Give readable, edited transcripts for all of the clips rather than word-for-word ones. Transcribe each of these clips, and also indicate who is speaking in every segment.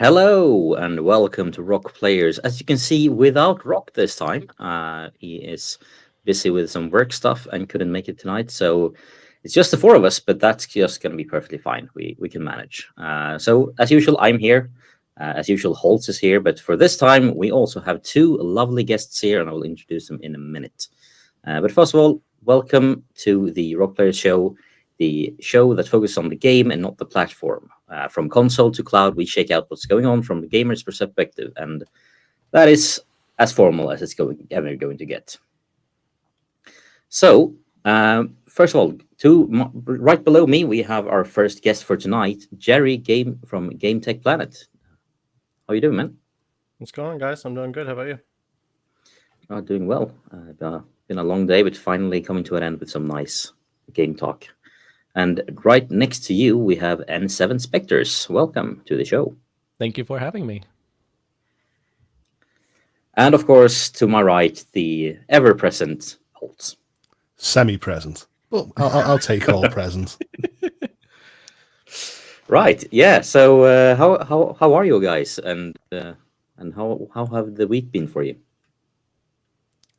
Speaker 1: Hello and welcome to Rokk Players. As you can see, without Rokk this time, he is busy with some work stuff and couldn't make it tonight. So it's just the four of us, but that's just going to be perfectly fine. We can manage. So as usual, I'm here. As usual, HOULTS is here. But for this time, we also have two lovely guests here, and I will introduce them in a minute. But first of all, welcome to the Rokk Players show, the show that focuses on the game and not the platform. From console to cloud, we check out what's going on from the gamer's perspective, and that is as formal as it's ever going to get. So, first of all, right below me, we have our first guest for tonight, Jerry from Game Tech Planet. How you doing, man?
Speaker 2: What's going on, guys? I'm doing good. How about you?
Speaker 1: Doing well. Been a long day, but finally coming to an end with some nice game talk. And right next to you, we have N7 Spectres. Welcome to the show.
Speaker 3: Thank you for having me.
Speaker 1: And of course, to my right, the ever-present HOULTS.
Speaker 4: Semi-present. Well, I'll take all present.
Speaker 1: Right. Yeah. So, how are you guys? And how have the week been for you?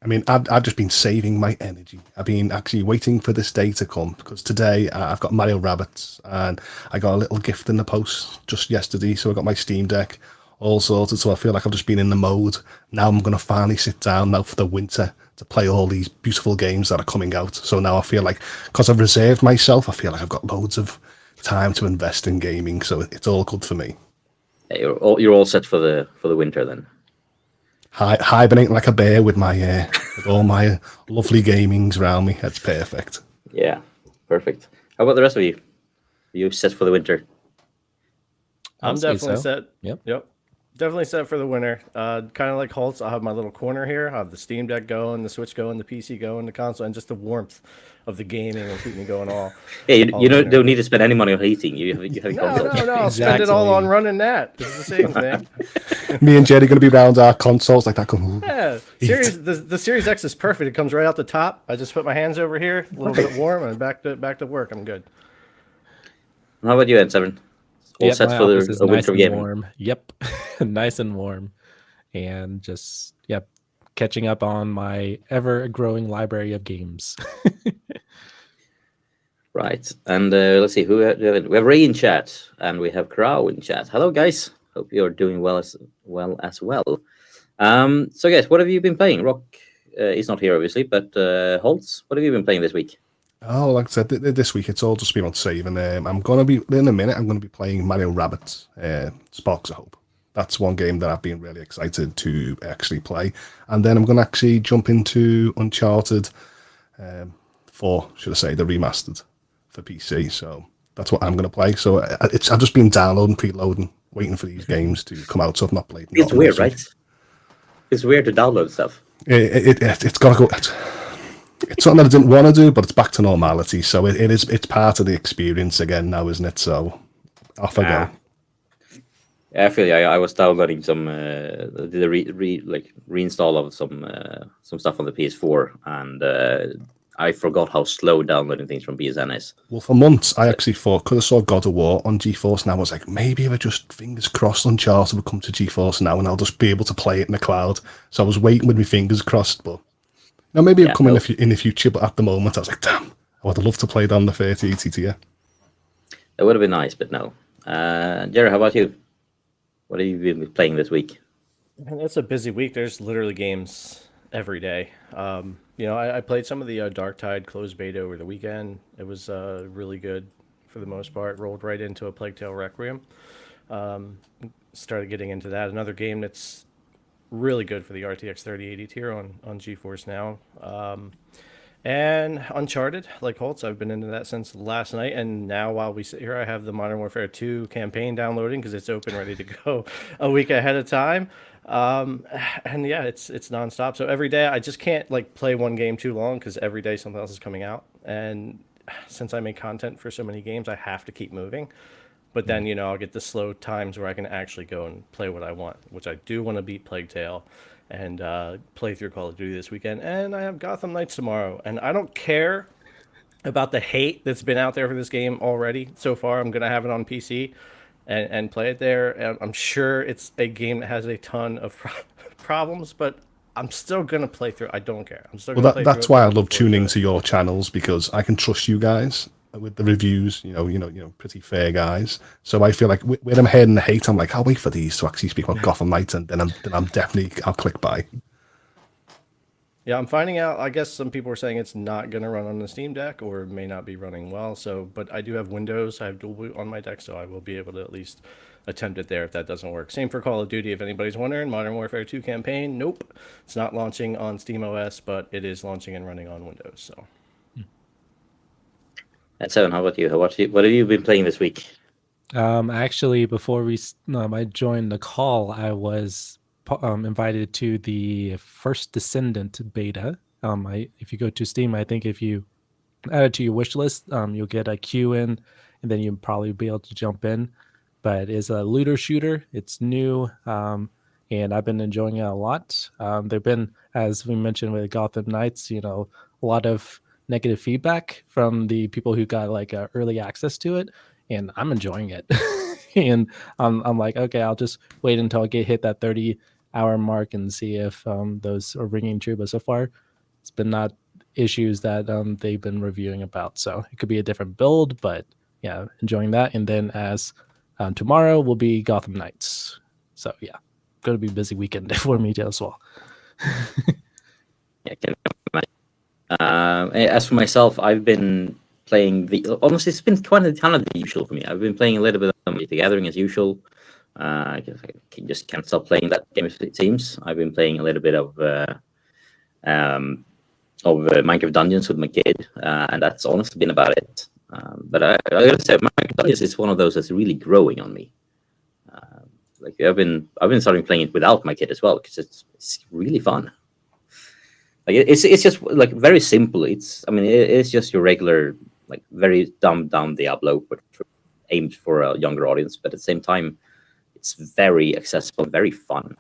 Speaker 4: I mean, I've just been saving my energy. I've been actually waiting for this day to come because today I've got Mario Rabbids and I got a little gift in the post just yesterday. So I got my Steam Deck all sorted. So I feel like I've just been in the mode. Now I'm going to finally sit down now for the winter to play all these beautiful games that are coming out. So now I feel like, because I've reserved myself, I feel like I've got loads of time to invest in gaming. So it's all good for me.
Speaker 1: Yeah, you're all set for the winter then.
Speaker 4: Hibernating like a bear with my with all my lovely gamings around me. That's perfect.
Speaker 1: Yeah, perfect. How about the rest of you? Are you set for the winter?
Speaker 2: I'm definitely
Speaker 3: so.
Speaker 2: set.
Speaker 3: Yep.
Speaker 2: Definitely set for the winter. Kind of like HOULTS, I'll have my little corner here. I'll have the Steam Deck going, the Switch going, the PC going, the console, and just the warmth of the gaming will keep me going all.
Speaker 1: Yeah, you don't need to spend any money on heating. You have console.
Speaker 2: No. I'll spend it all on running that. It's the same thing.
Speaker 4: Me and Jerry are going to be around our consoles like that. Going,
Speaker 2: Yeah, the Series X is perfect. It comes right out the top. I just put my hands over here, a little bit warm, and back to work. I'm good.
Speaker 1: How about you, N7? All set for the winter game.
Speaker 3: Warm. Yep, nice and warm, and just catching up on my ever-growing library of games.
Speaker 1: Right, and let's see who we have. We have Ray in chat, and we have Crow in chat. Hello, guys. Hope you're doing well as well. So, guys, what have you been playing? Rokk is not here, obviously, but HOULTS, what have you been playing this week?
Speaker 4: Oh, like I said, this week it's all just been on saving. I'm going to be, in a minute, I'm going to be playing Mario Rabbids, Sparks of Hope. That's one game that I've been really excited to actually play. And then I'm going to actually jump into Uncharted 4, should I say, the remastered for PC. So that's what I'm going to play. So I've just been downloading, preloading, waiting for these games to come out. So I've not played them.
Speaker 1: It's weird, right? It's weird to download stuff.
Speaker 4: It's got to go... It's something that I didn't want to do, but it's back to normality. So it's part of the experience again now, isn't it? So off I go.
Speaker 1: Yeah, I feel like I was downloading some reinstall of some stuff on the PS4, and I forgot how slow downloading things from PSN is.
Speaker 4: Well, for months I actually thought, because I saw God of War on GeForce, and I was like, maybe if I just fingers crossed Uncharted would come to GeForce now, and I'll just be able to play it in the cloud. So I was waiting with my fingers crossed, but. Now, maybe it'll come in the future, but at the moment, I was like, damn, I would have loved to play it on the 3080 Ti.
Speaker 1: It would have been nice, but no. Jerry, how about you? What have you been playing this week?
Speaker 2: And it's a busy week. There's literally games every day. I played some of the Darktide closed beta over the weekend. It was really good for the most part. Rolled right into a Plague Tale Requiem. Started getting into that. Another game that's really good for the RTX 3080 tier on GeForce now. And Uncharted, like HOULTS, I've been into that since last night. And now while we sit here, I have the Modern Warfare 2 campaign downloading because it's open, ready to go a week ahead of time. And yeah, it's nonstop. So every day I just can't play one game too long because every day something else is coming out. And since I make content for so many games, I have to keep moving. But then, I'll get the slow times where I can actually go and play what I want, which I do want to beat Plague Tale and play through Call of Duty this weekend. And I have Gotham Knights tomorrow. And I don't care about the hate that's been out there for this game already so far. I'm going to have it on PC. and play it there. I'm sure it's a game that has a ton of problems, but I'm still gonna play through. I don't care. I'm still
Speaker 4: Well,
Speaker 2: gonna play through
Speaker 4: that's
Speaker 2: it.
Speaker 4: why I
Speaker 2: I'm
Speaker 4: love
Speaker 2: looking forward
Speaker 4: tuning
Speaker 2: to
Speaker 4: to your channels, because I can trust you guys with the reviews. Pretty fair guys. So I feel like when I'm hearing the hate, I'm like, I'll wait for these to actually speak about Gotham Knights, and then I'm definitely I'll click buy.
Speaker 2: Yeah, I'm finding out. I guess some people are saying it's not going to run on the Steam Deck, or it may not be running well. So, but I do have Windows. I have dual boot on my deck, so I will be able to at least attempt it there if that doesn't work. Same for Call of Duty. If anybody's wondering, Modern Warfare 2 campaign, nope, it's not launching on Steam OS, but it is launching and running on Windows. So,
Speaker 1: And Seven, how about you? What have you been playing this week?
Speaker 3: Actually, before I joined the call, I was invited to the First Descendant beta. If you go to Steam, I think if you add it to your wish list, you'll get a queue in, and then you'll probably be able to jump in. But it's a looter shooter. It's new, and I've been enjoying it a lot. There've been, as we mentioned with Gotham Knights, a lot of negative feedback from the people who got like early access to it, and I'm enjoying it. And I'm like, okay, I'll just wait until I hit that 30-hour mark and see if those are ringing true. But so far, it's been not issues that they've been reviewing about. So it could be a different build, but yeah, enjoying that. And then as tomorrow will be Gotham Knights. So yeah, going to be a busy weekend for me as well.
Speaker 1: Yeah, can imagine. As for myself, I've been playing honestly, it's been kind of the usual for me. I've been playing a little bit of The Gathering as usual. I just can't stop playing that game, it seems. I've been playing a little bit of Minecraft Dungeons with my kid, and that's honestly been about it. But I gotta say, Minecraft Dungeons is one of those that's really growing on me. Like I've been starting playing it without my kid as well, because it's really fun. Like it's just like very simple. It's just your regular, like, very dumbed down Diablo, but aimed for a younger audience. But at the same time, it's very accessible, very fun.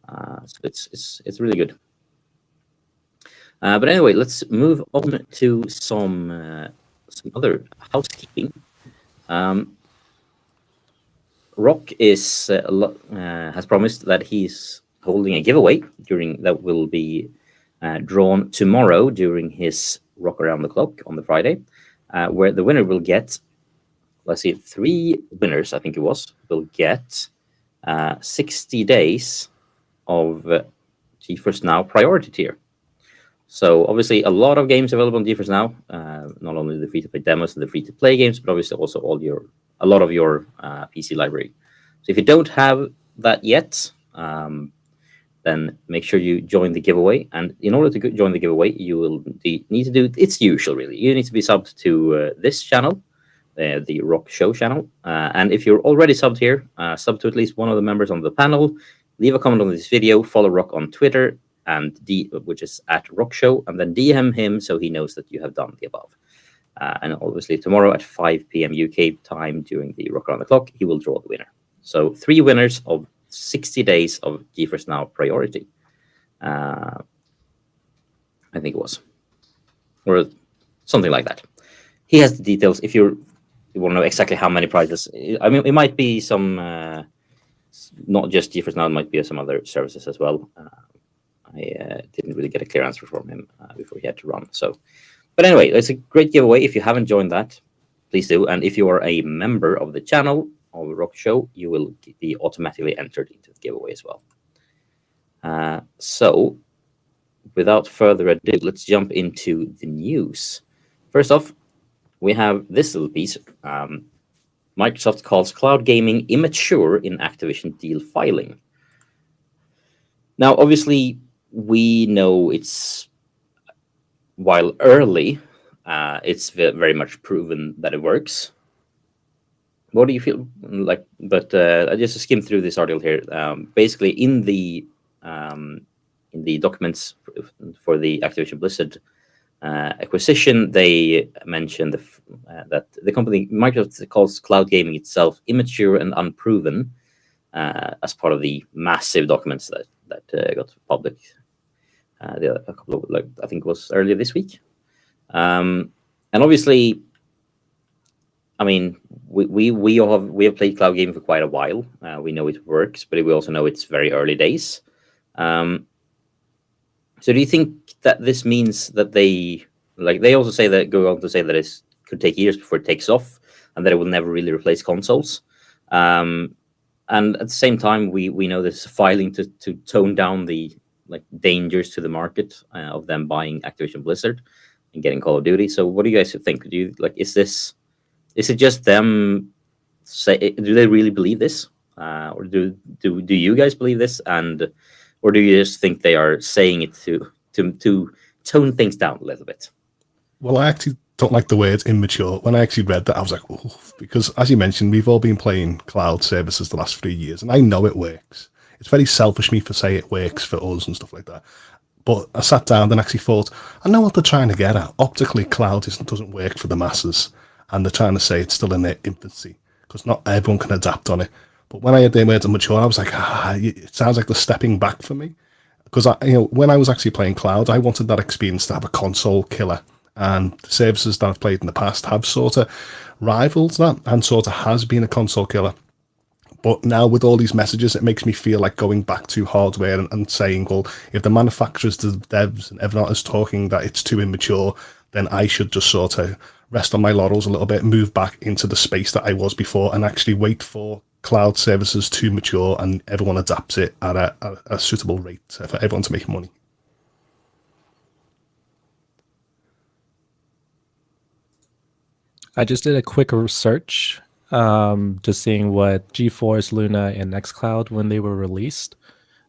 Speaker 1: So it's really good. But anyway, let's move on to some other housekeeping. Rokk has promised that he's holding a giveaway that will be drawn tomorrow during his Rokk Around the Clock on the Friday, where the winner will get, let's see, 3 winners, I think it was, will get 60 days of GeForce Now priority tier. So obviously a lot of games available on GeForce Now, not only the free-to-play demos and the free-to-play games, but obviously also a lot of your PC library. So if you don't have that yet, then make sure you join the giveaway. And in order to join the giveaway, you will need to do it's usual, really. You need to be subbed to this channel, the RokkShow channel. And if you're already subbed here, sub to at least one of the members on the panel, leave a comment on this video, follow Rokk on Twitter, and which is at RokkShow, and then DM him so he knows that you have done the above. And obviously tomorrow at 5 p.m. UK time during the Rokk Around the Clock, he will draw the winner. So 3 winners of 60 days of GeForce Now priority. I think it was, or something like that. He has the details. If you want to know exactly how many prizes, it might be some, not just GeForce Now, it might be some other services as well. I didn't really get a clear answer from him before he had to run. So, but anyway, it's a great giveaway. If you haven't joined that, please do. And if you are a member of the channel of RokkShow, you will be automatically entered into the giveaway as well. So, without further ado, let's jump into the news. First off, we have this little piece. Microsoft calls cloud gaming immature in Activision deal filing. Now, obviously, we know while early, it's very much proven that it works. What do you feel like? But I just skimmed through this article here. Basically, in the documents for the Activision Blizzard acquisition, they mentioned that the company Microsoft calls cloud gaming itself immature and unproven as part of the massive documents that got public. A couple of, I think it was earlier this week. And obviously, I mean, we have played cloud gaming for quite a while. We know it works, but we also know it's very early days. So do you think that this means that they also say that go on to say that it could take years before it takes off, and that it will never really replace consoles? And at the same time, we know there's filing to tone down the dangers to the market of them buying Activision Blizzard and getting Call of Duty. So what do you guys think? Do you is it just them do they really believe this, or do you guys believe this, or do you just think they are saying it to tone things down a little bit?
Speaker 4: Well, I actually don't like the word immature. When I actually read that, I was like, oh, because as you mentioned, we've all been playing cloud services the last 3 years, and I know it works. It's very selfish of me for say it works for us and stuff like that. But I sat down and actually thought, I know what they're trying to get at. Optically, cloud doesn't work for the masses, and they're trying to say it's still in their infancy because not everyone can adapt on it. But when I heard the word mature, I was like, it sounds like they're stepping back for me. Because when I was actually playing cloud, I wanted that experience to have a console killer. And the services that I've played in the past have sort of rivaled that and sort of has been a console killer. But now with all these messages, it makes me feel like going back to hardware and saying, well, if the manufacturers, the devs, and everyone is talking that it's too immature, then I should just sort of rest on my laurels a little bit, move back into the space that I was before, and actually wait for cloud services to mature and everyone adapts it at a suitable rate for everyone to make money.
Speaker 3: I just did a quick search, just seeing what GeForce, Luna, and nextcloud when they were released.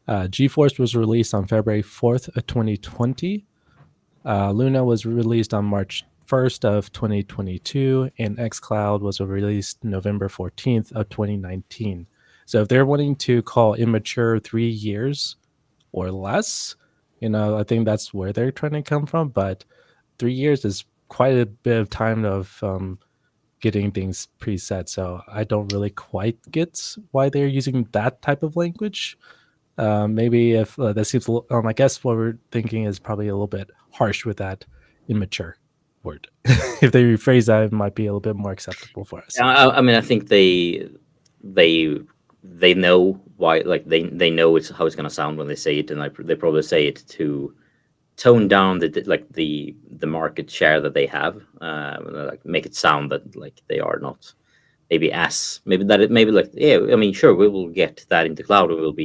Speaker 3: GeForce was released on February 4th of 2020. Luna was released on March 1st of 2022, and xCloud was released November 14th of 2019. So if they're wanting to call immature 3 years or less, I think that's where they're trying to come from. But 3 years is quite a bit of time of getting things preset. So I don't really quite get why they're using that type of language. Maybe if that seems, I guess what we're thinking is probably a little bit harsh with that immature word. If they rephrase that, it might be a little bit more acceptable for us.
Speaker 1: I mean, I think they know why, they know how it's going to sound when they say it, and they probably say it to tone down the market share that they have, make it sound that they are not maybe I mean, sure, we will get that into cloud. We will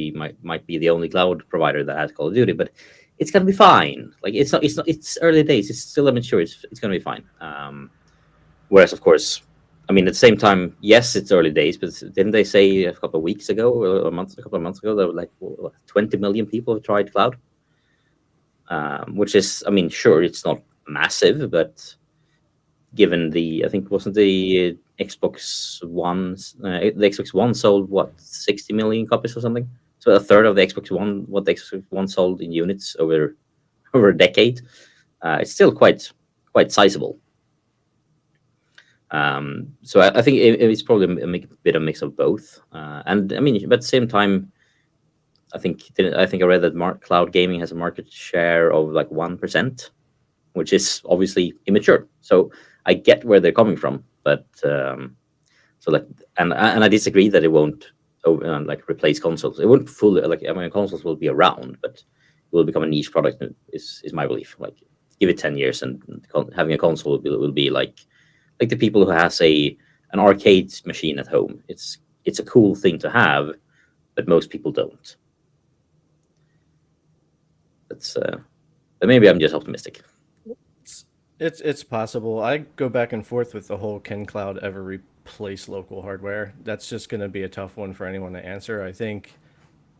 Speaker 1: might be the only cloud provider that has Call of Duty, but it's gonna be fine. It's early days. It's still immature. It's gonna be fine. Whereas, of course, I mean, at the same time, yes, it's early days, but didn't they say a couple of weeks ago or a couple of months ago that like 20 million people have tried cloud? Which is, I mean, sure, it's not massive, but given I think wasn't the Xbox One, the Xbox One sold 60 million copies or something. So a third of the Xbox One sold in units over a decade. It's still quite sizable. So I think it's probably a bit of mix of both. And I mean, but at the same time, I think I read that cloud gaming has a market share of 1%, which is obviously immature. So I get where they're coming from, but and I disagree that it won't replace consoles. It won't fully I mean, consoles will be around, but it will become a niche product. Is my belief. Give it 10 years, and having a console will be like the people who has an arcade machine at home. It's a cool thing to have, but most people don't. But maybe I'm just optimistic.
Speaker 2: It's possible. I go back and forth with the whole can cloud ever replace local hardware. That's just going to be a tough one for anyone to answer. I think,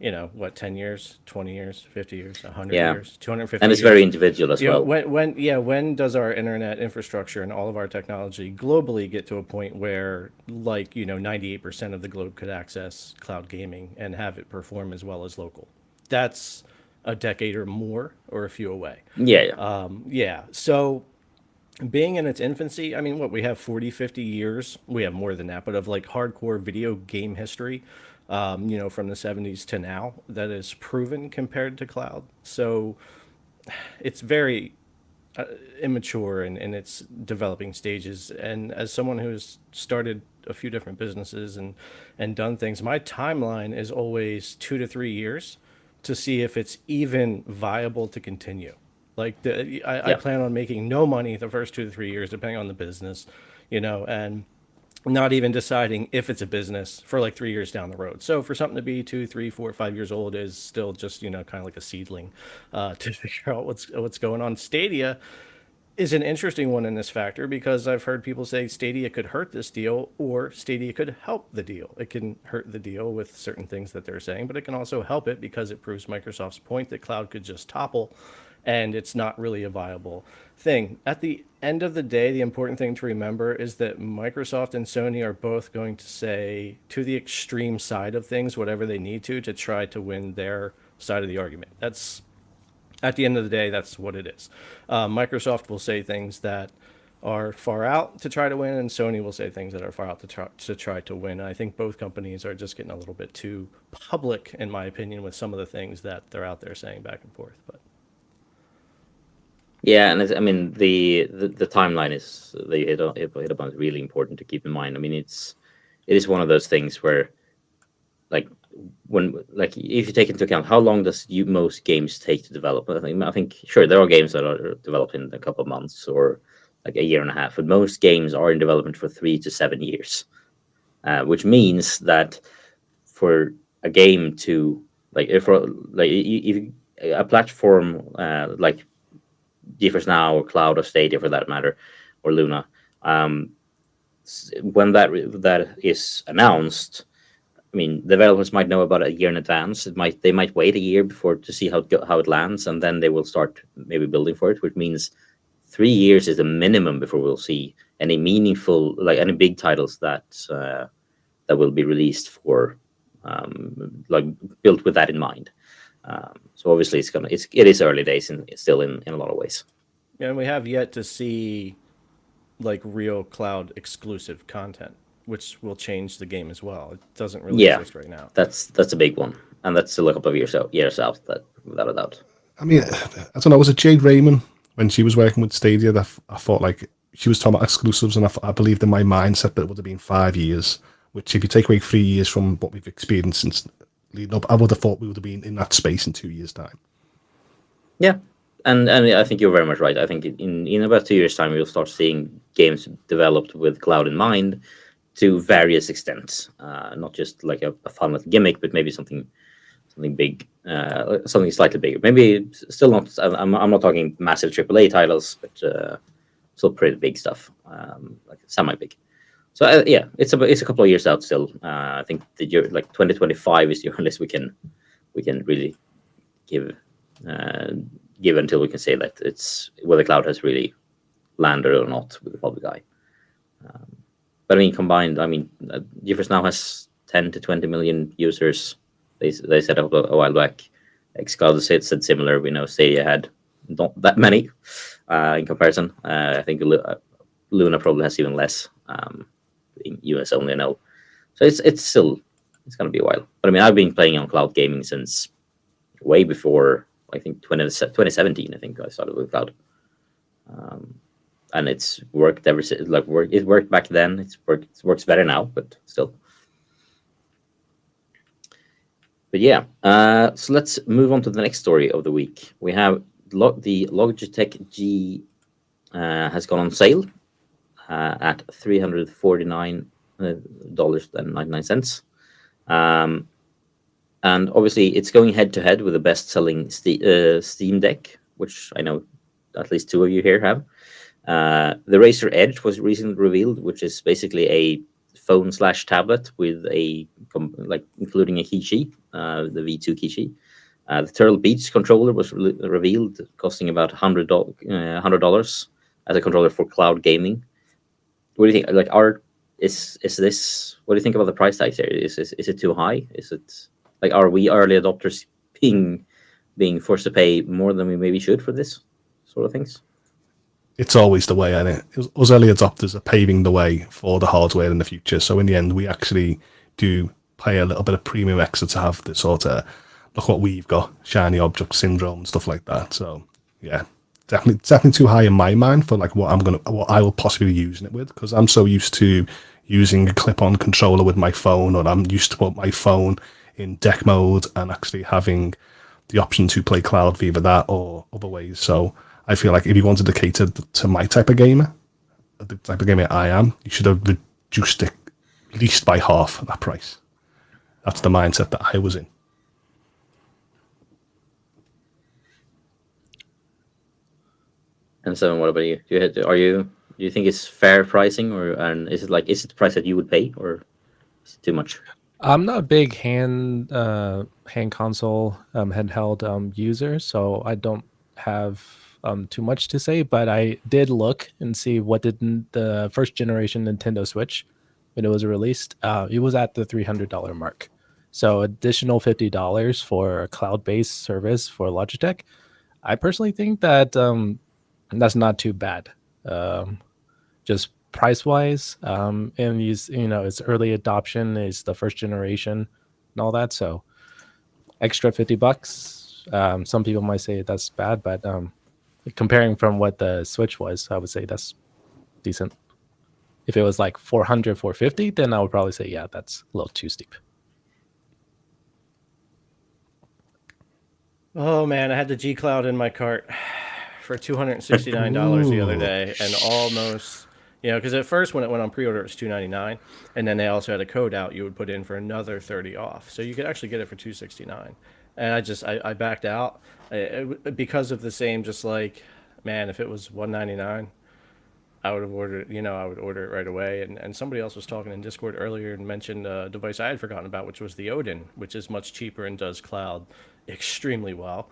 Speaker 2: 10 years, 20 years, 50 years, 100 years, 250
Speaker 1: and it's
Speaker 2: years.
Speaker 1: very individual as well.
Speaker 2: When does our internet infrastructure and all of our technology globally get to a point where 98% of the globe could access cloud gaming and have it perform as well as local? That's a decade or more, or a few away.
Speaker 1: Yeah.
Speaker 2: So being in its infancy, I mean, we have 40, 50 years. We have more than that, but of hardcore video game history, from the 70s to now, that is proven compared to cloud. So it's very immature in its developing stages. And as someone who's started a few different businesses and done things, my timeline is always 2 to 3 years to see if it's even viable to continue. Like I plan on making no money the first 2 to 3 years, depending on the business, and not even deciding if it's a business for like 3 years down the road. So for something to be 2, 3, 4, 5 years old is still just, kind of like a seedling to figure out what's going on. Stadia is an interesting one in this factor because I've heard people say Stadia could hurt this deal or Stadia could help the deal. It can hurt the deal with certain things that they're saying, but it can also help it because it proves Microsoft's point that cloud could just topple and it's not really a viable thing. At the end of the day, the important thing to remember is that Microsoft and Sony are both going to say to the extreme side of things whatever they need to try to win their side of the argument. That's, at the end of the day, that's what it is. Microsoft will say things that are far out to try to win, and Sony will say things that are far out to try to win. And I think both companies are just getting a little bit too public, in my opinion, with some of the things that they're out there saying back and forth. But
Speaker 1: yeah, and I mean the timeline is they hit upon is really important to keep in mind. I mean it is one of those things where like if you take into account how long does most games take to develop, I think sure there are games that are developed in a couple of months or like a year and a half, but most games are in development for 3 to 7 years, which means that for a game to if a platform like GeForce Now or Cloud or Stadia for that matter, or Luna, when that is announced, I mean, developers might know about a year in advance. They might wait a year before to see how it lands, and then they will start maybe building for it, which means 3 years is the minimum before we'll see any meaningful, like any big titles that will be released for built with that in mind. So obviously it is early days still in a lot of ways.
Speaker 2: And we have yet to see like real cloud exclusive content, which will change the game as well. It doesn't really exist right now.
Speaker 1: That's a big one, and that's still a couple of years out. That without a doubt.
Speaker 4: I mean, I don't know. Was it Jade Raymond when she was working with Stadia that I thought like she was talking about exclusives, and I believed in my mindset that it would have been 5 years. Which, if you take away 3 years from what we've experienced since leading up, I would have thought we would have been in that space in 2 years' time.
Speaker 1: Yeah, and I think you're very much right. I think in about 2 years' time, we'll start seeing games developed with cloud in mind to various extents, not just like a fun little gimmick, but maybe something big, something slightly bigger. Maybe still not. I'm not talking massive AAA titles, but still pretty big stuff, like semi-big. So yeah, it's a couple of years out still. I think the year like 2025 is the earliest we can really give until we can say that it's whether cloud has really landed or not with the public eye. But I mean, combined, GeForce Now has 10 to 20 million users. They set up a while back. xCloud said similar. We know Stadia had not that many in comparison. I think Luna probably has even less. In US only, I know. So it's going to be a while. But I mean, I've been playing on cloud gaming since way before, I think 2017. I think I started with cloud, and it's worked ever since. It worked back then. It works better now, but still. But yeah, so let's move on to the next story of the week. We have the Logitech G has gone on sale. At $349.99. And obviously, it's going head-to-head with the best-selling Steam Deck, which I know at least 2 of you here have. The Razer Edge was recently revealed, which is basically a phone/tablet with including a keychain, the V2 keychain. The Turtle Beach controller was revealed, costing about $100 as a controller for cloud gaming. What do you think? Like, is this? What do you think about the price tag here? Is it too high? Is it like, are we early adopters being forced to pay more than we maybe should for this sort of things?
Speaker 4: It's always the way, isn't it? Us early adopters are paving the way for the hardware in the future. So in the end, we actually do pay a little bit of premium extra to have the sort of look what we've got, shiny object syndrome and stuff like that. So yeah, definitely too high in my mind for like what I will possibly be using it with, because I'm so used to using a clip-on controller with my phone, or I'm used to put my phone in deck mode and actually having the option to play cloud via that or other ways. So I feel like if you wanted to cater to my type of gamer, the type of gamer I am, you should have reduced it at least by half that price. That's the mindset that I was in.
Speaker 1: And so, what about you? Do you think it's fair pricing, and is it the price that you would pay, or is it too much?
Speaker 3: I'm not a big hand console handheld user, so I don't have too much to say. But I did look and see what did the first generation Nintendo Switch, when it was released, it was at the $300 mark. So additional $50 for a cloud-based service for Logitech. I personally think that that's not too bad. Just price-wise, and it's early adoption, is the first generation and all that. So extra $50. Some people might say that's bad, but comparing from what the Switch was, I would say that's decent. If it was like 400, 450, then I would probably say, yeah, that's a little too steep.
Speaker 2: Oh man, I had the G Cloud in my cart for $269 the other day, and almost, because at first when it went on pre-order it was $299, and then they also had a code out you would put in for another 30 off, so you could actually get it for $269, and I backed out because of the same, just like, man, if it was $199, I would have ordered, I would order it right away. And somebody else was talking in Discord earlier and mentioned a device I had forgotten about, which was the Odin, which is much cheaper and does cloud extremely well,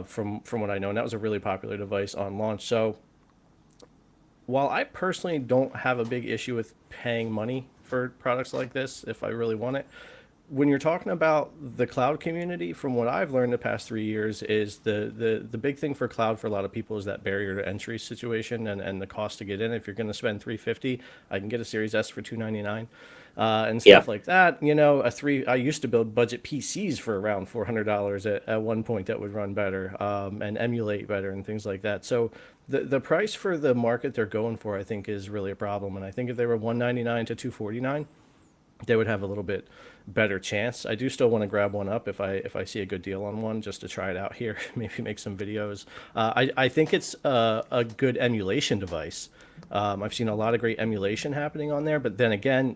Speaker 2: from what I know. And that was a really popular device on launch. So while I personally don't have a big issue with paying money for products like this, if I really want it, when you're talking about the cloud community, from what I've learned the past 3 years, is the big thing for cloud for a lot of people is that barrier to entry situation and the cost to get in. If you're going to spend $350, I can get a Series S for $299, and stuff like that. I used to build budget PCs for around $400 at one point that would run better, and emulate better and things like that. So the price for the market they're going for, I think, is really a problem. And I think if they were $199 to $249, they would have a little bit better chance. I do still want to grab one up if I see a good deal on one, just to try it out here, maybe make some videos. I think it's a good emulation device. I've seen a lot of great emulation happening on there, but then again,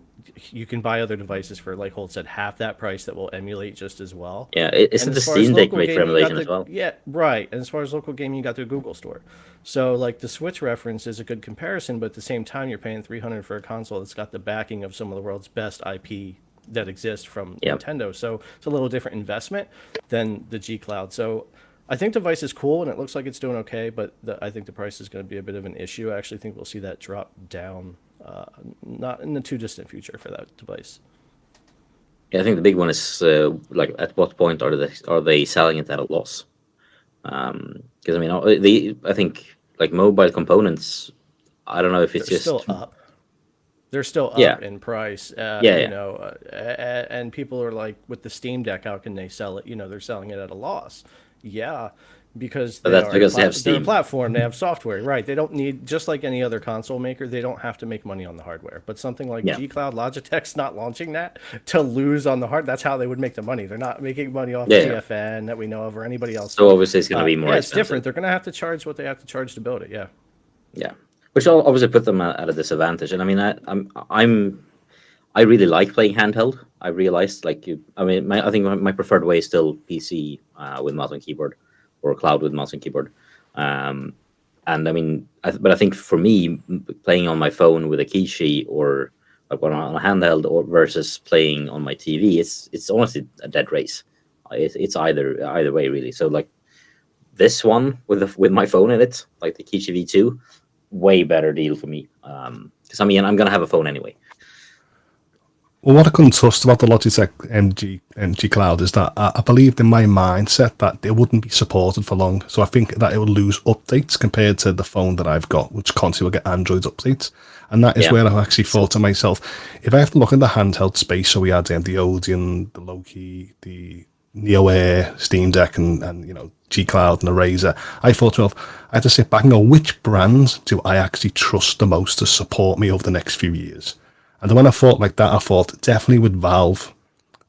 Speaker 2: you can buy other devices for, like Holt said, half that price that will emulate just as well.
Speaker 1: Yeah, isn't the Steam Deck made for emulation as well?
Speaker 2: Yeah, right. And as far as local gaming, you got the Google Store. So like the Switch reference is a good comparison, but at the same time, you're paying $300 for a console that's got the backing of some of the world's best IP that exists from Nintendo. So it's a little different investment than the G Cloud. So I think the device is cool and it looks like it's doing okay, but I think the price is going to be a bit of an issue. I actually think we'll see that drop down, not in the too distant future for that device.
Speaker 1: Yeah, I think the big one is at what point are they selling it at a loss? Because I think like mobile components, I don't know if it's
Speaker 2: still up. They're still up in price. And people are like, with the Steam Deck, how can they sell it? They're selling it at a loss. Yeah, because
Speaker 1: they have Steam.
Speaker 2: They're a platform. They have software, right? They don't need, just like any other console maker, they don't have to make money on the hardware. But something like G Cloud, Logitech's not launching that to lose on the hard. That's how they would make the money. They're not making money off TFN that we know of or anybody else.
Speaker 1: So obviously it's going to be more.
Speaker 2: It's different. They're going to have to charge what they have to charge to build it. Yeah.
Speaker 1: Yeah. Which will obviously put them at a disadvantage. And I mean, I really like playing handheld. I realized, I think my preferred way is still PC with mouse and keyboard, or cloud with mouse and keyboard. And I mean, but I think for me, playing on my phone with a Kishi or like on a handheld, or versus playing on my TV, it's honestly a dead race. It's either way really. So like this one with my phone in it, like the Kishi V2. Way better deal for me, because I'm gonna have a phone anyway.
Speaker 4: Well, what I couldn't trust about the Logitech MG Cloud is that I believed in my mindset that it wouldn't be supported for long. So I think that it would lose updates compared to the phone that I've got, which constantly will get Android updates. And that is where I've actually thought to myself, if I have to look in the handheld space, so we had the Odeon, the Loki, the Neo Air, Steam Deck, and G-Cloud and a Razer, I thought to myself, I had to sit back and go, which brands do I actually trust the most to support me over the next few years? And then when I thought like that, I thought definitely with Valve,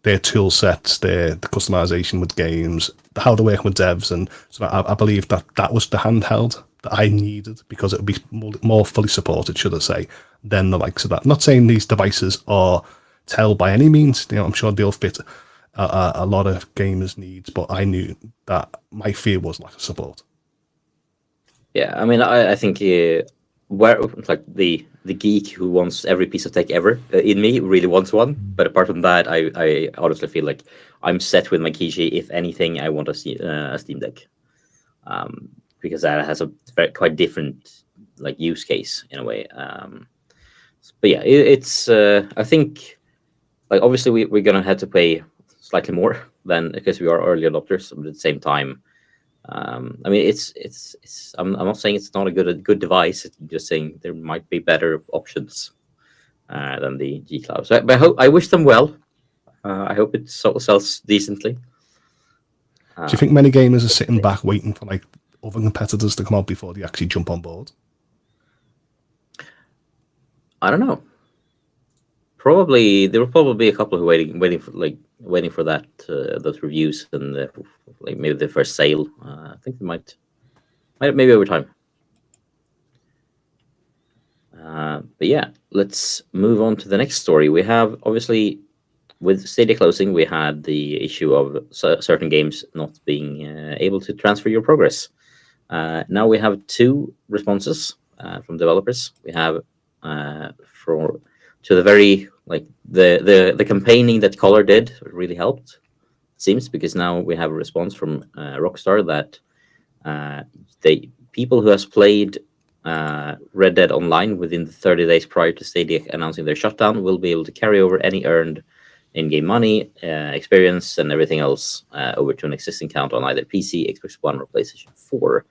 Speaker 4: their tool sets, the customization with games, how they work with devs. And so I believe that was the handheld that I needed, because it would be more fully supported, should I say, than the likes of that. Not saying these devices are tell by any means, I'm sure they'll fit a lot of gamers' needs, but I knew that my fear was lack of support.
Speaker 1: Yeah, I mean, I think where like the geek who wants every piece of tech ever in me really wants one. But apart from that, I honestly feel like I'm set with my Kishi. If anything, I want a Steam Deck, because that has a quite different like use case in a way. But yeah, it's I think like obviously we're gonna have to pay slightly more than because we are early adopters, but at the same time. I mean, it's. I'm not saying it's not a good device. I'm just saying there might be better options than the G Cloud. So, but I wish them well. I hope it sells decently.
Speaker 4: Do you think many gamers are sitting back waiting for like other competitors to come out before they actually jump on board?
Speaker 1: I don't know. Probably there will probably be a couple who waiting for that those reviews and like maybe the first sale. I think they might maybe over time. But yeah, let's move on to the next story. We have obviously with Stadia closing, we had the issue of certain games not being able to transfer your progress. Now we have two responses from developers. We have to the very like the campaigning that Color did really helped, it seems, because now we have a response from Rokkster that people who has played Red Dead Online within the 30 days prior to Stadia announcing their shutdown will be able to carry over any earned in-game money, experience, and everything else over to an existing account on either PC, Xbox One, or PlayStation 4.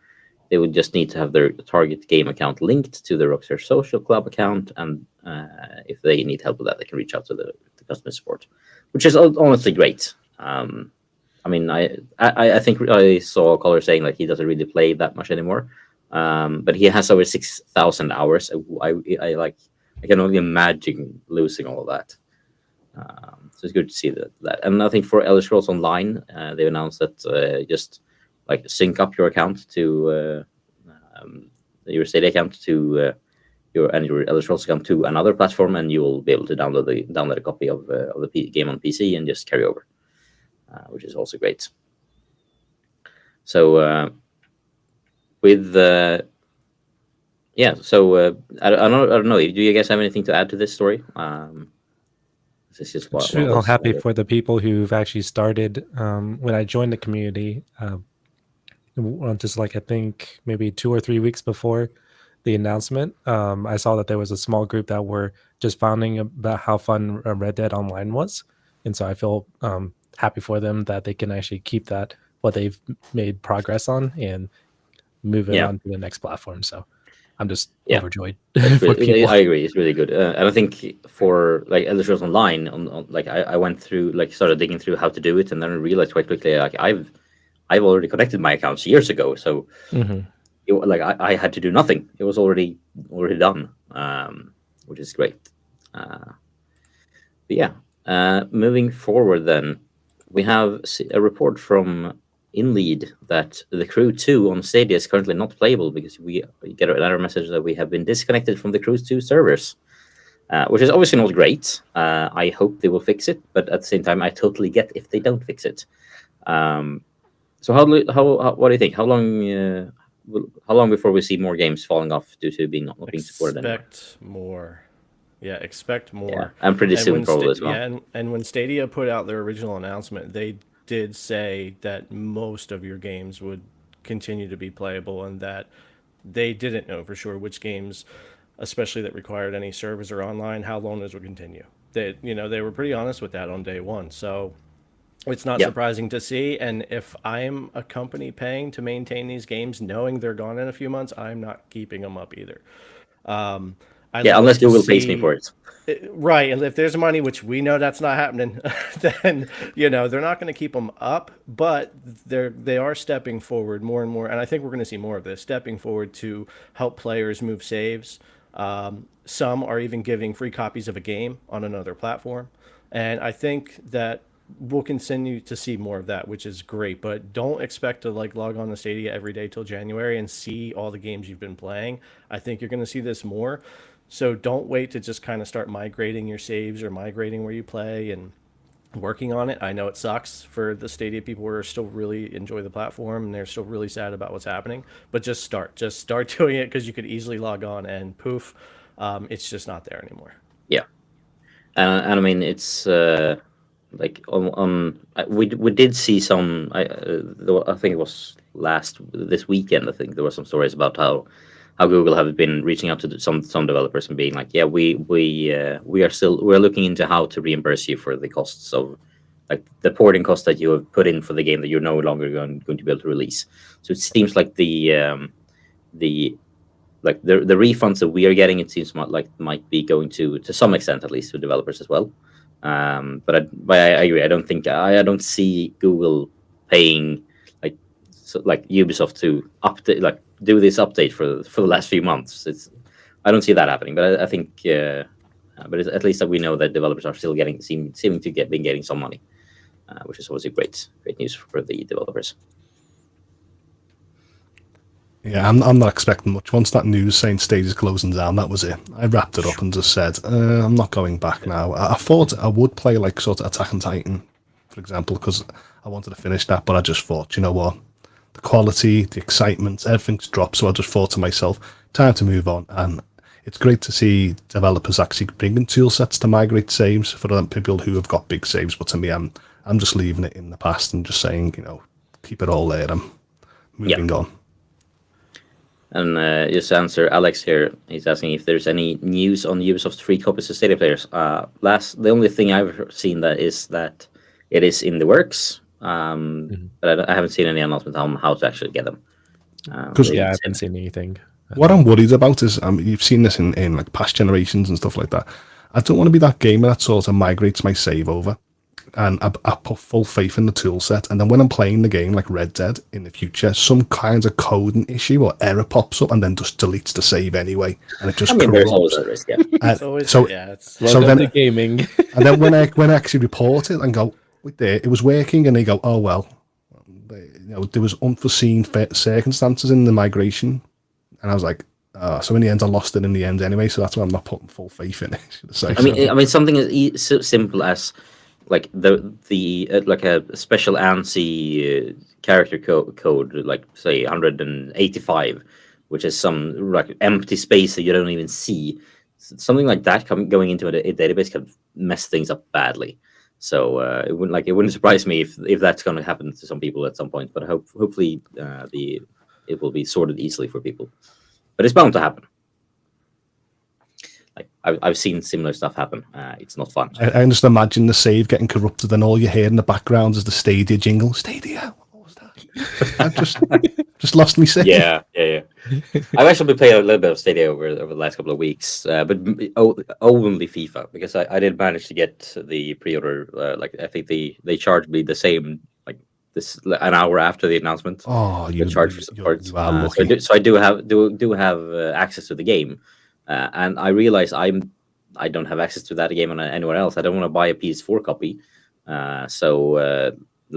Speaker 1: They would just need to have their target game account linked to the Rokkster Social Club account, and if they need help with that, they can reach out to the customer support, which is honestly great. I mean, I think I saw a caller saying like he doesn't really play that much anymore, but he has over 6,000 hours. I can only imagine losing all of that. So it's good to see that. And I think for Elder Scrolls Online, they announced that just like sync up your account to your Stadia account to your Elder Scrolls account to another platform, and you will be able to download a copy of the game on PC and just carry over, which is also great. So with yeah, so I don't know. Do you guys have anything to add to this story? This is just
Speaker 3: I'm happy for the people who've actually started. When I joined the community, just like I think maybe 2 or 3 weeks before the announcement, I saw that there was a small group that were just founding about how fun Red Dead Online was, and so I feel happy for them that they can actually keep that what they've made progress on and move it on to the next platform. So I'm just overjoyed.
Speaker 1: Really, I agree. It's really good, and I think for like Elder Scrolls Online, like I went through like started digging through how to do it, and then I realized quite quickly like I've already connected my accounts years ago, so like I had to do nothing. It was already done, which is great. But yeah, moving forward, then we have a report from InLead that the Crew 2 on Stadia is currently not playable because we get another message that we have been disconnected from the Crew 2 servers, which is obviously not great. I hope they will fix it, but at the same time, I totally get if they don't fix it. So how what do you think? How long before we see more games falling off due to not being supported anymore?
Speaker 2: Expect more. Yeah, expect more.
Speaker 1: Yeah, and pretty soon probably as well.
Speaker 2: Yeah, and when Stadia put out their original announcement, they did say that most of your games would continue to be playable, and that they didn't know for sure which games, especially that required any servers or online, how long those would continue. They were pretty honest with that on day one. So it's not surprising to see. And if I'm a company paying to maintain these games, knowing they're gone in a few months, I'm not keeping them up either. I'd
Speaker 1: Yeah,
Speaker 2: love
Speaker 1: unless
Speaker 2: to
Speaker 1: Google pays me
Speaker 2: see-
Speaker 1: for it.
Speaker 2: Right, and if there's money, which we know that's not happening, then they're not going to keep them up. But they are stepping forward more and more, and I think we're going to see more of this stepping forward to help players move saves. Some are even giving free copies of a game on another platform, and I think that we'll continue to see more of that, which is great. But don't expect to like log on to Stadia every day till January and see all the games you've been playing. I think you're going to see this more. So don't wait to just kind of start migrating your saves or migrating where you play and working on it. I know it sucks for the Stadia people who are still really enjoy the platform and they're still really sad about what's happening. But just start doing it, because you could easily log on and poof, it's just not there anymore.
Speaker 1: Yeah, and I mean it's like we did see some. I think it was this weekend. I think there were some stories about how Google have been reaching out to some developers and being like, yeah, we're looking into how to reimburse you for the costs of like the porting cost that you have put in for the game that you're no longer going to be able to release. So it seems like the refunds that we are getting, it seems like might be going to some extent at least to developers as well. But I agree. I don't see Google paying like Ubisoft to update, like do this update for the last few months. I don't see that happening. But I think, but at least that we know that developers are still seeming to been getting some money, which is obviously great news for the developers.
Speaker 4: Yeah, I'm not expecting much. Once that news saying Stadia's closing down, that was it. I wrapped it up and just said, I'm not going back now. I thought I would play like sort of Attack on Titan, for example, because I wanted to finish that, but I just thought, you know what? The quality, the excitement, everything's dropped, so I just thought to myself, time to move on. And it's great to see developers actually bringing tool sets to migrate saves for the people who have got big saves, but to me, I'm just leaving it in the past and just saying, keep it all there. I'm moving on.
Speaker 1: And just to answer Alex here, he's asking if there's any news on Ubisoft's free copies to Stadia players. The only thing I've seen that is that it is in the works, but I haven't seen any announcement on how to actually get them.
Speaker 3: I haven't seen anything.
Speaker 4: What I'm worried about is, you've seen this in like past generations and stuff like that. I don't want to be that gamer that sort of migrates my save over. And I put full faith in the tool set, and then when I'm playing the game like Red Dead in the future, some kind of coding issue or error pops up and then just deletes the save anyway, and it just
Speaker 1: there's always a risk, yeah.
Speaker 3: Welcome to gaming.
Speaker 4: And then when I actually report it and go, wait there, it was working, and they go, oh well, there was unforeseen circumstances in the migration, and I was like, so in the end I lost it in the end anyway, so that's why I'm not putting full faith in it.
Speaker 1: I mean something as so simple as like the like a special ANSI character code, like say 185, which is some like empty space that you don't even see. Something like that going into a database can mess things up badly. So it wouldn't surprise me if that's going to happen to some people at some point. But hopefully it will be sorted easily for people. But it's bound to happen. I've seen similar stuff happen. It's not fun.
Speaker 4: I just imagine the save getting corrupted and all you hear in the background is the Stadia jingle. Stadia, what was that? I've just lost me save.
Speaker 1: Yeah. I've actually been playing a little bit of Stadia over the last couple of weeks, but only FIFA, because I did manage to get the pre-order. I think they charged me the same an hour after the announcement.
Speaker 4: Oh, you
Speaker 1: charge for support.
Speaker 4: You are lucky.
Speaker 1: So I do have access to the game. And I realize I don't have access to that game anywhere else. I don't want to buy a PS4 copy. So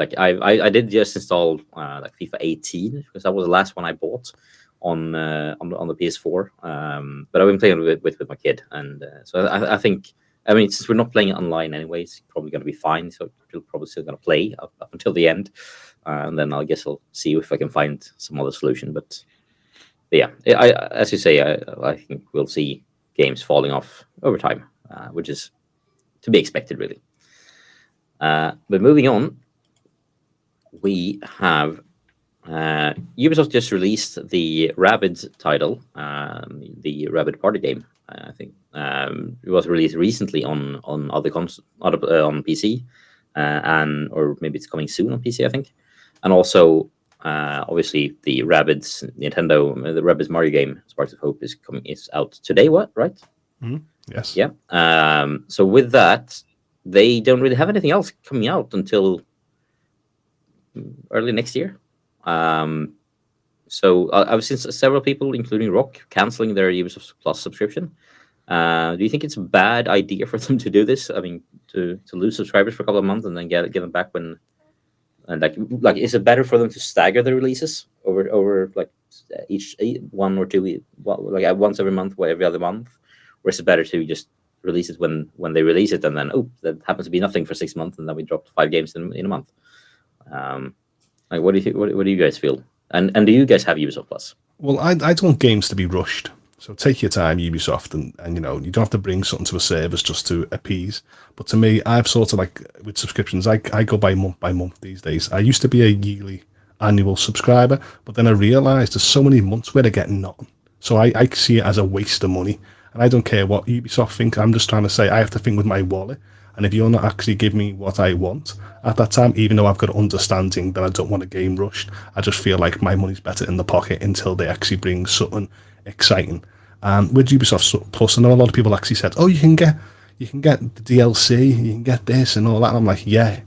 Speaker 1: I did just install like FIFA 18, because that was the last one I bought on the PS4. But I've been playing with my kid, and so I think, I mean, since we're not playing it online anyway, it's probably going to be fine. So we're probably still going to play up until the end, and then I guess I'll see if I can find some other solution. But yeah, as you say, I think we'll see games falling off over time, which is to be expected, really. But moving on, we have Ubisoft just released the Rabbids title, the Rabbids party game. I think it was released recently on other on PC, or maybe it's coming soon on PC, I think, and also. Obviously, the Rabbids Nintendo, the Rabbids Mario game, Sparks of Hope, is out today. Right?
Speaker 4: Yes.
Speaker 1: Yeah. So with that, they don't really have anything else coming out until early next year. So I've seen several people, including Rokk, canceling their Ubisoft Plus subscription. Do you think it's a bad idea for them to do this? I mean, to lose subscribers for a couple of months and then get them back when, and like is it better for them to stagger the releases over like each 1 or 2 like once every month or every other month, or is it better to just release it when they release it and then that happens to be nothing for 6 months and then we dropped 5 games in a month? Like what do you guys feel? And do you guys have Ubisoft Plus?
Speaker 4: Well, I don't want games to be rushed. So take your time, Ubisoft, and you know, you don't have to bring something to a service just to appease. But to me, I've sort of like with subscriptions, I go by month these days. I used to be a yearly annual subscriber, but then I realised there's so many months where they're getting nothing. So I see it as a waste of money. And I don't care what Ubisoft think. I'm just trying to say I have to think with my wallet. And if you're not actually giving me what I want at that time, even though I've got an understanding that I don't want a game rushed, I just feel like my money's better in the pocket until they actually bring something exciting. With Ubisoft Plus, I know a lot of people actually said, "Oh, you can get the DLC, you can get this and all that." And I'm like, yeah,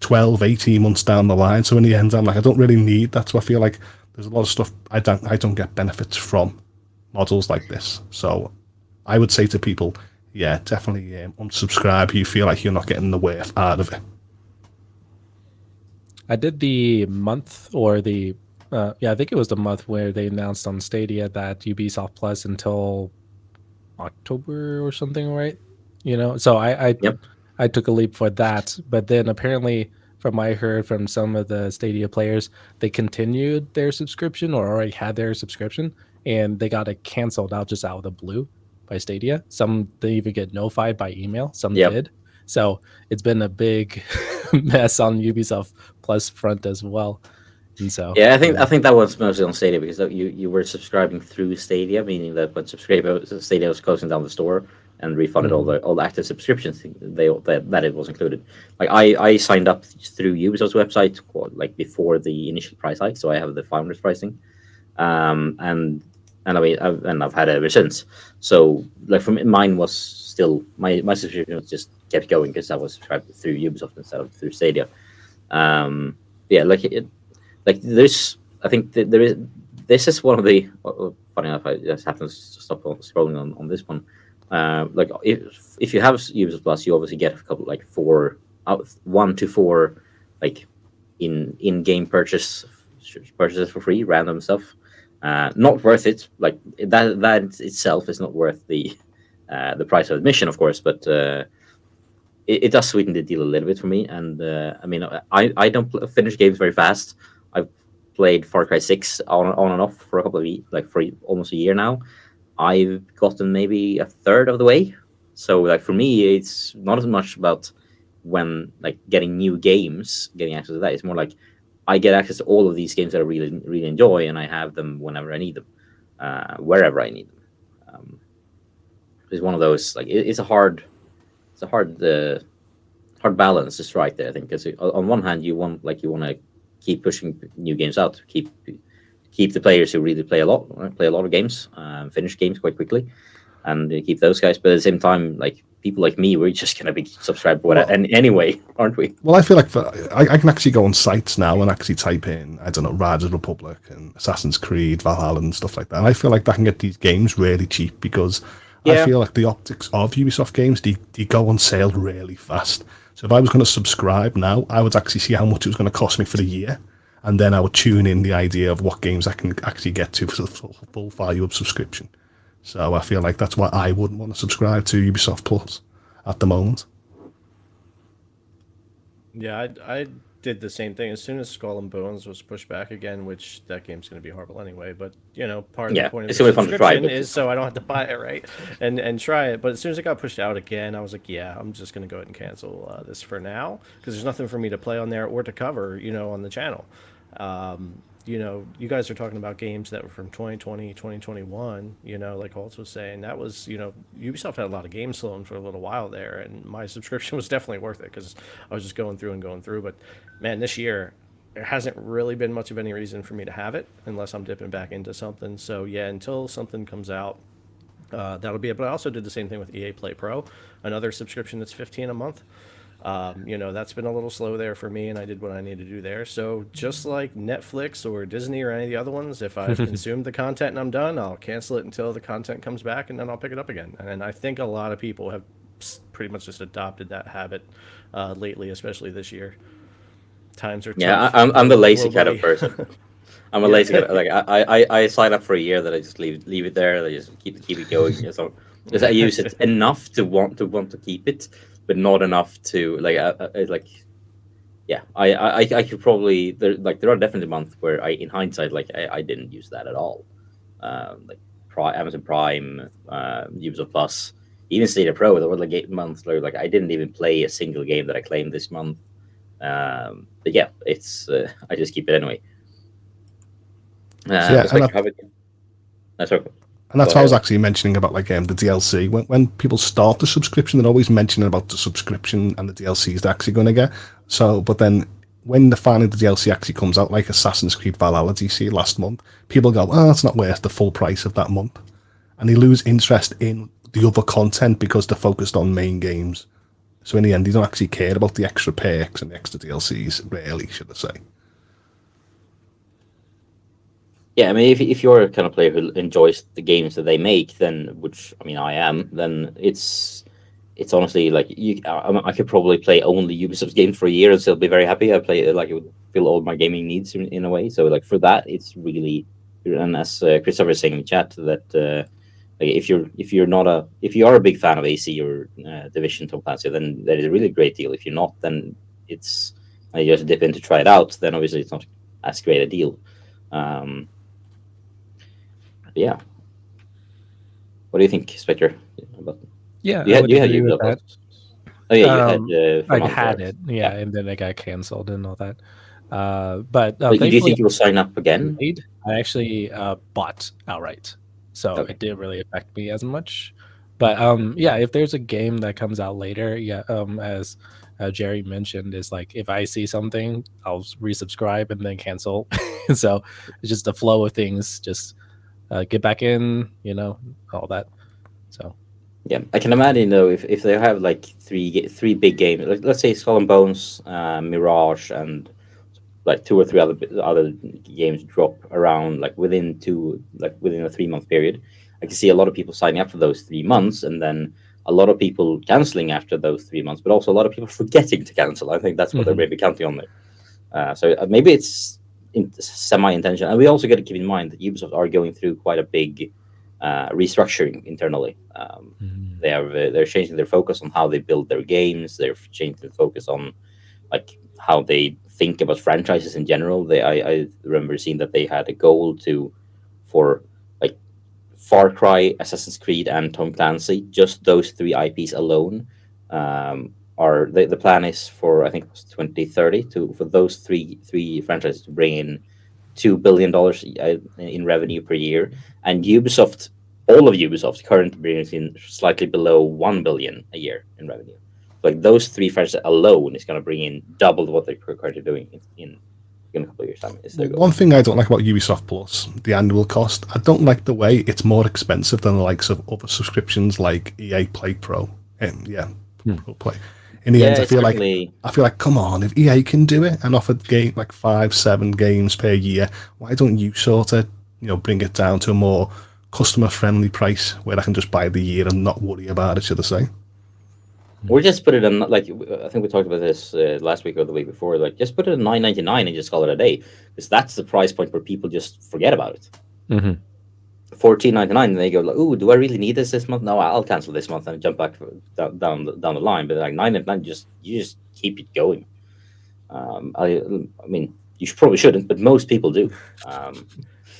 Speaker 4: 12, 18 months down the line. So in the end, I'm like, I don't really need that. So I feel like there's a lot of stuff I don't get benefits from models like this. So I would say to people, yeah, definitely unsubscribe. You feel like you're not getting the worth out of it.
Speaker 3: I did the month or the I think it was the month where they announced on Stadia that Ubisoft Plus until October or something, right? You know, so I took a leap for that, but then apparently from what I heard from some of the Stadia players, they continued their subscription or already had their subscription, and they got it canceled out just out of the blue by Stadia. Some they even get notified by email. Some did. So it's been a big mess on Ubisoft Plus front as well. And so
Speaker 1: yeah, I think that was mostly on Stadia because you were subscribing through Stadia, meaning that when Stadia was closing down the store and refunded all the active subscriptions, that it was included. Like I signed up through Ubisoft's website like before the initial price hike, so I have the founders pricing, and I mean I've had it ever since. So like for me, mine was still my subscription was just kept going because I was subscribed through Ubisoft instead of through Stadia. Yeah, like there's, I think this is one of the funny enough, I just happen to stop scrolling on this one. Like if you have Ubisoft Plus, you obviously get a couple like 1 to 4 like in-game purchases for free, random stuff. Not worth it. Like that itself is not worth the price of admission, of course, but it does sweeten the deal a little bit for me. And I mean, I don't finish games very fast. I've played Far Cry 6 on and off for a couple of like for almost a year now. I've gotten maybe a third of the way. So like for me, it's not as much about when like getting new games, getting access to that. It's more like I get access to all of these games that I really really enjoy, and I have them whenever I need them, wherever I need them. It's one of those like it's a hard balance to strike there. I think because on one hand you want to keep pushing new games out, keep the players who really play a lot of games, finish games quite quickly, and keep those guys. But at the same time, like people like me, we're just gonna be subscribed anyway, aren't we?
Speaker 4: Well, I feel like I can actually go on sites now and actually type in, I don't know, Rise of the Republic and Assassin's Creed, Valhalla and stuff like that. And I feel like that can get these games really cheap because I feel like the optics of Ubisoft games, they go on sale really fast. So if I was going to subscribe now, I would actually see how much it was going to cost me for the year. And then I would tune in the idea of what games I can actually get to for the full value of subscription. So I feel like that's why I wouldn't want to subscribe to Ubisoft Plus at the moment.
Speaker 2: Yeah, I did the same thing. As soon as Skull and Bones was pushed back again, which that game's going to be horrible anyway, but, you know, part of the point of the subscription is so I don't have to buy it, right? And try it. But as soon as it got pushed out again, I was like, yeah, I'm just going to go ahead and cancel this for now because there's nothing for me to play on there or to cover, you know, on the channel. You know, you guys are talking about games that were from 2020, 2021, you know, like HOULTS was saying. That was, you know, Ubisoft had a lot of games flown for a little while there, and my subscription was definitely worth it because I was just going through. But, man, this year, there hasn't really been much of any reason for me to have it unless I'm dipping back into something. So, yeah, until something comes out That'll be it. But I also did the same thing with EA Play Pro, another subscription that's $15 a month. That's been a little slow there for me, and I did what I needed to do there. So just like Netflix or Disney or any of the other ones, if I've consumed the content and I'm done, I'll cancel it until the content comes back, and then I'll pick it up again. And I think a lot of people have pretty much just adopted that habit lately, especially this year. Times are tough.
Speaker 1: Yeah, I'm the lazy kind of
Speaker 2: globally.
Speaker 1: person. I'm a lazy kind of, like I sign up for a year, that I just leave it there. I just keep it going. So because I use it enough to want to keep it, but not enough to I could probably there are definitely months where in hindsight I didn't use that at all. Amazon Prime, Ubisoft Plus, even Stadia Pro. There were like 8 months where I didn't even play a single game that I claimed this month. But yeah, it's I just keep it anyway.
Speaker 4: That's
Speaker 1: sorry.
Speaker 4: And that's what I was actually mentioning about the DLC. When people start the subscription, they're always mentioning about the subscription and the DLCs they're actually going to get. So, but then when the DLC actually comes out, like Assassin's Creed Valhalla DC last month, people go, "Oh, it's not worth the full price of that month," and they lose interest in the other content because they're focused on main games. So in the end, they don't actually care about the extra perks and the extra DLCs. Rarely, should I say?
Speaker 1: Yeah, I mean, if you're a kind of player who enjoys the games that they make, then, which I mean I am, then it's honestly I could probably play only Ubisoft games for a year and still be very happy. I play it would fill all my gaming needs in a way. So for that, it's really, and as Christopher is saying in the chat, that if you are a big fan of AC or Division, Tom Clancy, then that is a really great deal. If you're not, then it's you just dip in to try it out. Then obviously it's not as great a deal. Yeah. What do you think, Spectre?
Speaker 3: Yeah,
Speaker 1: you
Speaker 3: I
Speaker 1: had
Speaker 3: would
Speaker 1: you had
Speaker 3: agree with
Speaker 1: Ubisoft.
Speaker 3: that.
Speaker 1: Oh yeah, you had.
Speaker 3: I had it, yeah, and then it got canceled and all that. But
Speaker 1: Do you
Speaker 3: thankfully,
Speaker 1: think you'll sign up again?
Speaker 3: I actually bought outright, so
Speaker 1: Okay.
Speaker 3: it didn't really affect me as much. But yeah, if there's a game that comes out later, yeah, as Jerry mentioned, is if I see something, I'll resubscribe and then cancel. So it's just the flow of things. Just get back in, all that. So
Speaker 1: Yeah, I can imagine though if they have three big games, let's say Skull and Bones, Mirage, and 2 or 3 other games drop around within a 3-month period. I can see a lot of people signing up for those 3 months, and then a lot of people canceling after those 3 months, but also a lot of people forgetting to cancel. I think that's what they're maybe counting on there. So maybe it's semi-intentional, and we also got to keep in mind that Ubisoft are going through quite a big restructuring internally. They're changing their focus on how they build their games. They're changing their focus on how they think about franchises in general. I remember seeing that they had a goal for Far Cry, Assassin's Creed, and Tom Clancy. Just those 3 IPs alone are the plan is for, I think it was 2030 for those three franchises to bring in $2 billion in revenue per year, and all of Ubisoft currently brings in slightly below $1 billion a year in revenue. Those 3 franchises alone is going to bring in double what they're currently doing in a couple of years' time.
Speaker 4: One thing I don't like about Ubisoft Plus, the annual cost, I don't like the way it's more expensive than the likes of other subscriptions like EA Play Pro and Pro Play. In the end, I feel like, come on, if EA can do it and offer 5-7 games per year, why don't you sort of bring it down to a more customer friendly price where I can just buy the year and not worry about it, should I say?
Speaker 1: Or just put it in I think we talked about this last week or the week before. Just put it at $9.99 and just call it a day, because that's the price point where people just forget about it. $14.99, and they go "Ooh, do I really need this month? No, I'll cancel this month and jump back down the line." But $9.99, you just keep it going. I mean, you probably shouldn't, but most people do.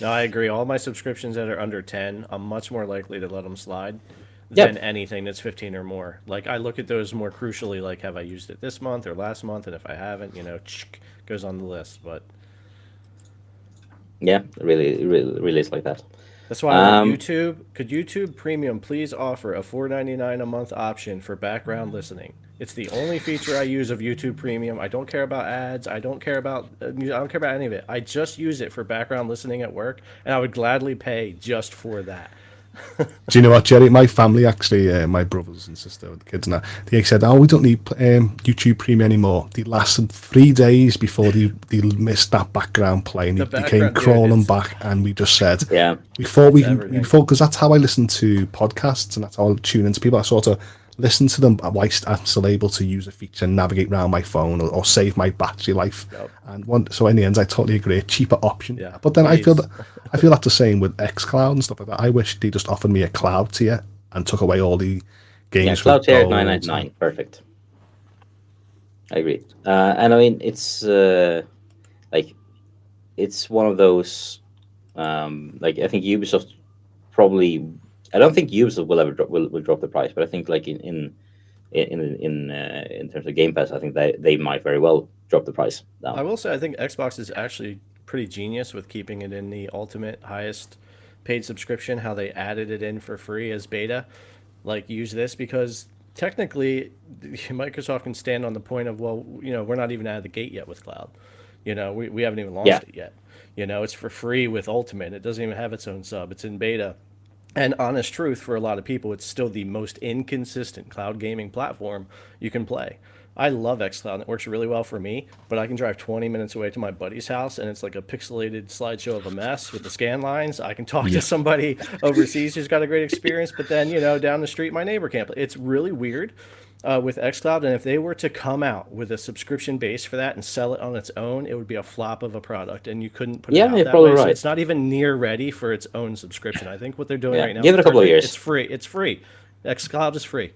Speaker 2: No, I agree. All my subscriptions that are under 10, I'm much more likely to let them slide than anything that's 15 or more. I look at those more crucially, have I used it this month or last month, and if I haven't, goes on the list. But
Speaker 1: yeah, really is like that.
Speaker 2: That's why I want YouTube. Could YouTube Premium please offer a $4.99 a month option for background listening? It's the only feature I use of YouTube Premium. I don't care about ads. I don't care about any of it. I just use it for background listening at work, and I would gladly pay just for that.
Speaker 4: Do you know what, Jerry? My family actually, my brothers and sister, the kids, and that, they said, "Oh, we don't need YouTube Premium anymore." They lasted 3 days before they missed that background play, and they came crawling back, and we just said,
Speaker 1: Yeah.
Speaker 4: we thought because that's how I listen to podcasts, and that's how I tune into people. I sort of listen to them whilst I'm still able to use a feature and navigate around my phone or save my battery life.
Speaker 2: Yep.
Speaker 4: And so in the end, I totally agree, a cheaper option.
Speaker 2: Yeah,
Speaker 4: but then I feel that's the same with xCloud and stuff like that. I wish they just offered me a cloud tier and took away all the games.
Speaker 1: Yeah, cloud tier at $9.99, perfect. I agree. And I mean, it's it's one of those. I think Ubisoft probably. I don't think Ubisoft will ever will drop the price, but I think like in terms of Game Pass, I think they might very well drop the price down.
Speaker 2: I will say I think Xbox is actually pretty genius with keeping it in the ultimate highest paid subscription. How they added it in for free as beta, like use this because technically Microsoft can stand on the point of we're not even out of the gate yet with cloud. We haven't even launched it yet. It's for free with Ultimate. It doesn't even have its own sub. It's in beta. And honest truth, for a lot of people, it's still the most inconsistent cloud gaming platform you can play. I love xCloud. It works really well for me, but I can drive 20 minutes away to my buddy's house, and it's like a pixelated slideshow of a mess with the scan lines. I can talk to somebody overseas who's got a great experience, but then, down the street, my neighbor can't play. It's really weird with xCloud, and if they were to come out with a subscription base for that and sell it on its own, it would be a flop of a product, and you couldn't put it out that way. Right. So it's not even near ready for its own subscription. I think what they're doing right now,
Speaker 1: give it a couple of years.
Speaker 2: It's free. It's free. xCloud is free.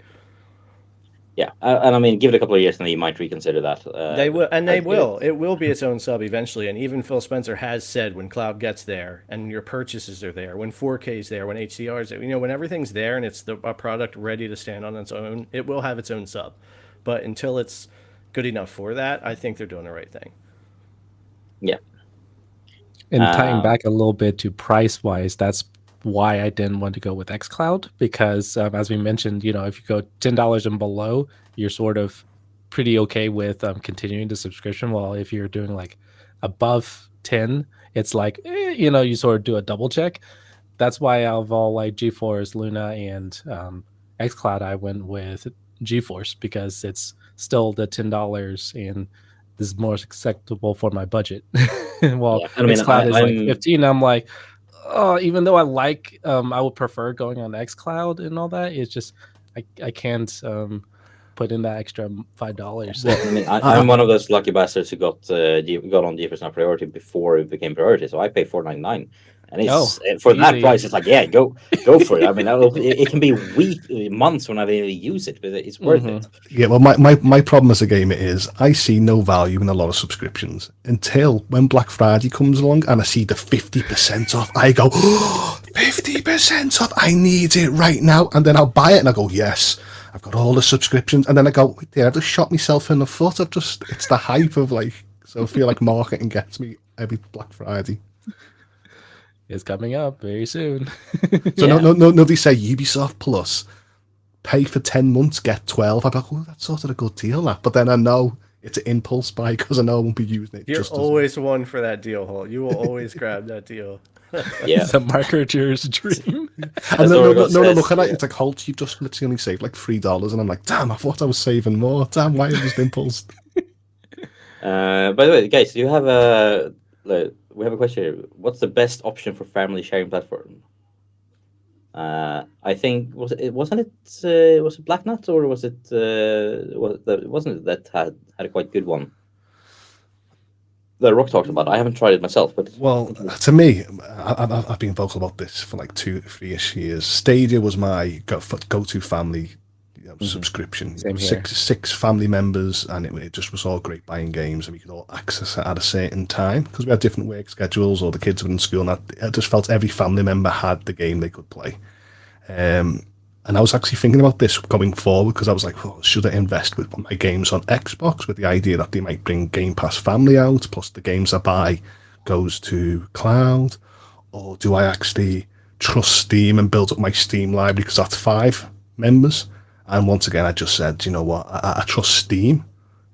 Speaker 1: Yeah, and I mean, give it a couple of years, and you might reconsider that.
Speaker 2: They will, and they will. It will be its own sub eventually. And even Phil Spencer has said, when cloud gets there, and your purchases are there, when 4K is there, when HDR is there, when everything's there, and it's a product ready to stand on its own, it will have its own sub. But until it's good enough for that, I think they're doing the right thing.
Speaker 1: Yeah.
Speaker 3: And tying back a little bit to price wise, that's why I didn't want to go with xCloud, because as we mentioned, if you go $10 and below, you're sort of pretty okay with continuing the subscription. While if you're doing like above 10, it's like you sort of do a double check. That's why out of all like GeForce, Luna, and xCloud, I went with GeForce because it's still the $10 and this is more acceptable for my budget. Well, xCloud is like 15. I'm like, even though I would prefer going on xCloud and all that, it's just I can't put in that extra $5.
Speaker 1: Well, I'm one of those lucky bastards who got on GeForce Now Priority before it became priority, so I pay $4.99, and it's for that price. It's like, go for it. I mean, it can be months when I really use it, but it's worth it.
Speaker 4: Yeah, well, my problem as a gamer is I see no value in a lot of subscriptions until when Black Friday comes along and I see the 50% off. I go, 50% off! I need it right now, and then I'll buy it, and I go, yes, I've got all the subscriptions, and then I go, yeah, I just shot myself in the foot. It's the hype of so I feel like marketing gets me every Black Friday.
Speaker 3: It's coming up very soon.
Speaker 4: So no, they say Ubisoft Plus, pay for 10 months, get 12. I'm like, that's sort of a good deal, that. But then I know it's an impulse buy because I know I won't be using it.
Speaker 2: You're always one for that deal, Holt. You will always grab that deal.
Speaker 1: Yeah,
Speaker 3: the marketer's dream.
Speaker 4: And no, look at that. It's like, Holt, you just literally only saved like $3, and I'm like, damn, I thought I was saving more. Damn, why is this impulse?
Speaker 1: By the way, guys, we have a question here. What's the best option for family sharing platform? I think was it Blacknut, or was it wasn't it that had a quite good one that Rokk talked about? I haven't tried it myself, but
Speaker 4: to me, I've been vocal about this for like 2-3 years. Stadia was my go-to family subscription. Six family members, and it just was all great buying games, and we could all access it at a certain time because we had different work schedules, or the kids were in school, and I just felt every family member had the game they could play. And I was actually thinking about this going forward because I was like, should I invest with my games on Xbox with the idea that they might bring Game Pass Family out, plus the games I buy goes to cloud, or do I actually trust Steam and build up my Steam library because that's 5 members? And once again, I just said, you know what, I trust Steam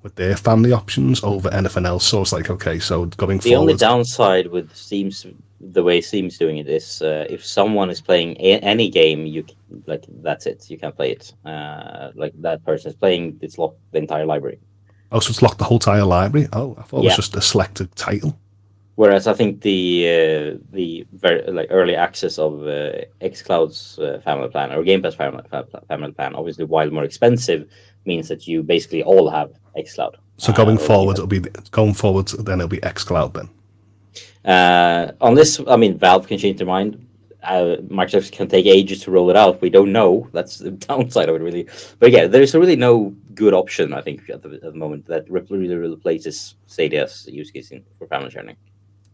Speaker 4: with their family options over anything else. So it's like, okay, so going forward.
Speaker 1: The only downside with Steam's the way Steam's doing it is if someone is playing any game, that's it. You can't play it. Like that person is playing, it's locked the entire library.
Speaker 4: Oh, so it's locked the whole entire library? Oh, I thought it was
Speaker 1: Yeah.
Speaker 4: just a selected title.
Speaker 1: Whereas I think the very early access of xCloud's Family Plan or Game Pass Family Plan, obviously while more expensive, means that you basically all have xCloud.
Speaker 4: So going
Speaker 1: or
Speaker 4: forward,
Speaker 1: Game
Speaker 4: then it'll be xCloud then.
Speaker 1: On this, I mean, Valve can change their mind. Microsoft can take ages to roll it out. We don't know. That's the downside of it, really. But yeah, there's really no good option, I think, at the moment that really replaces Stadia's use case for family sharing.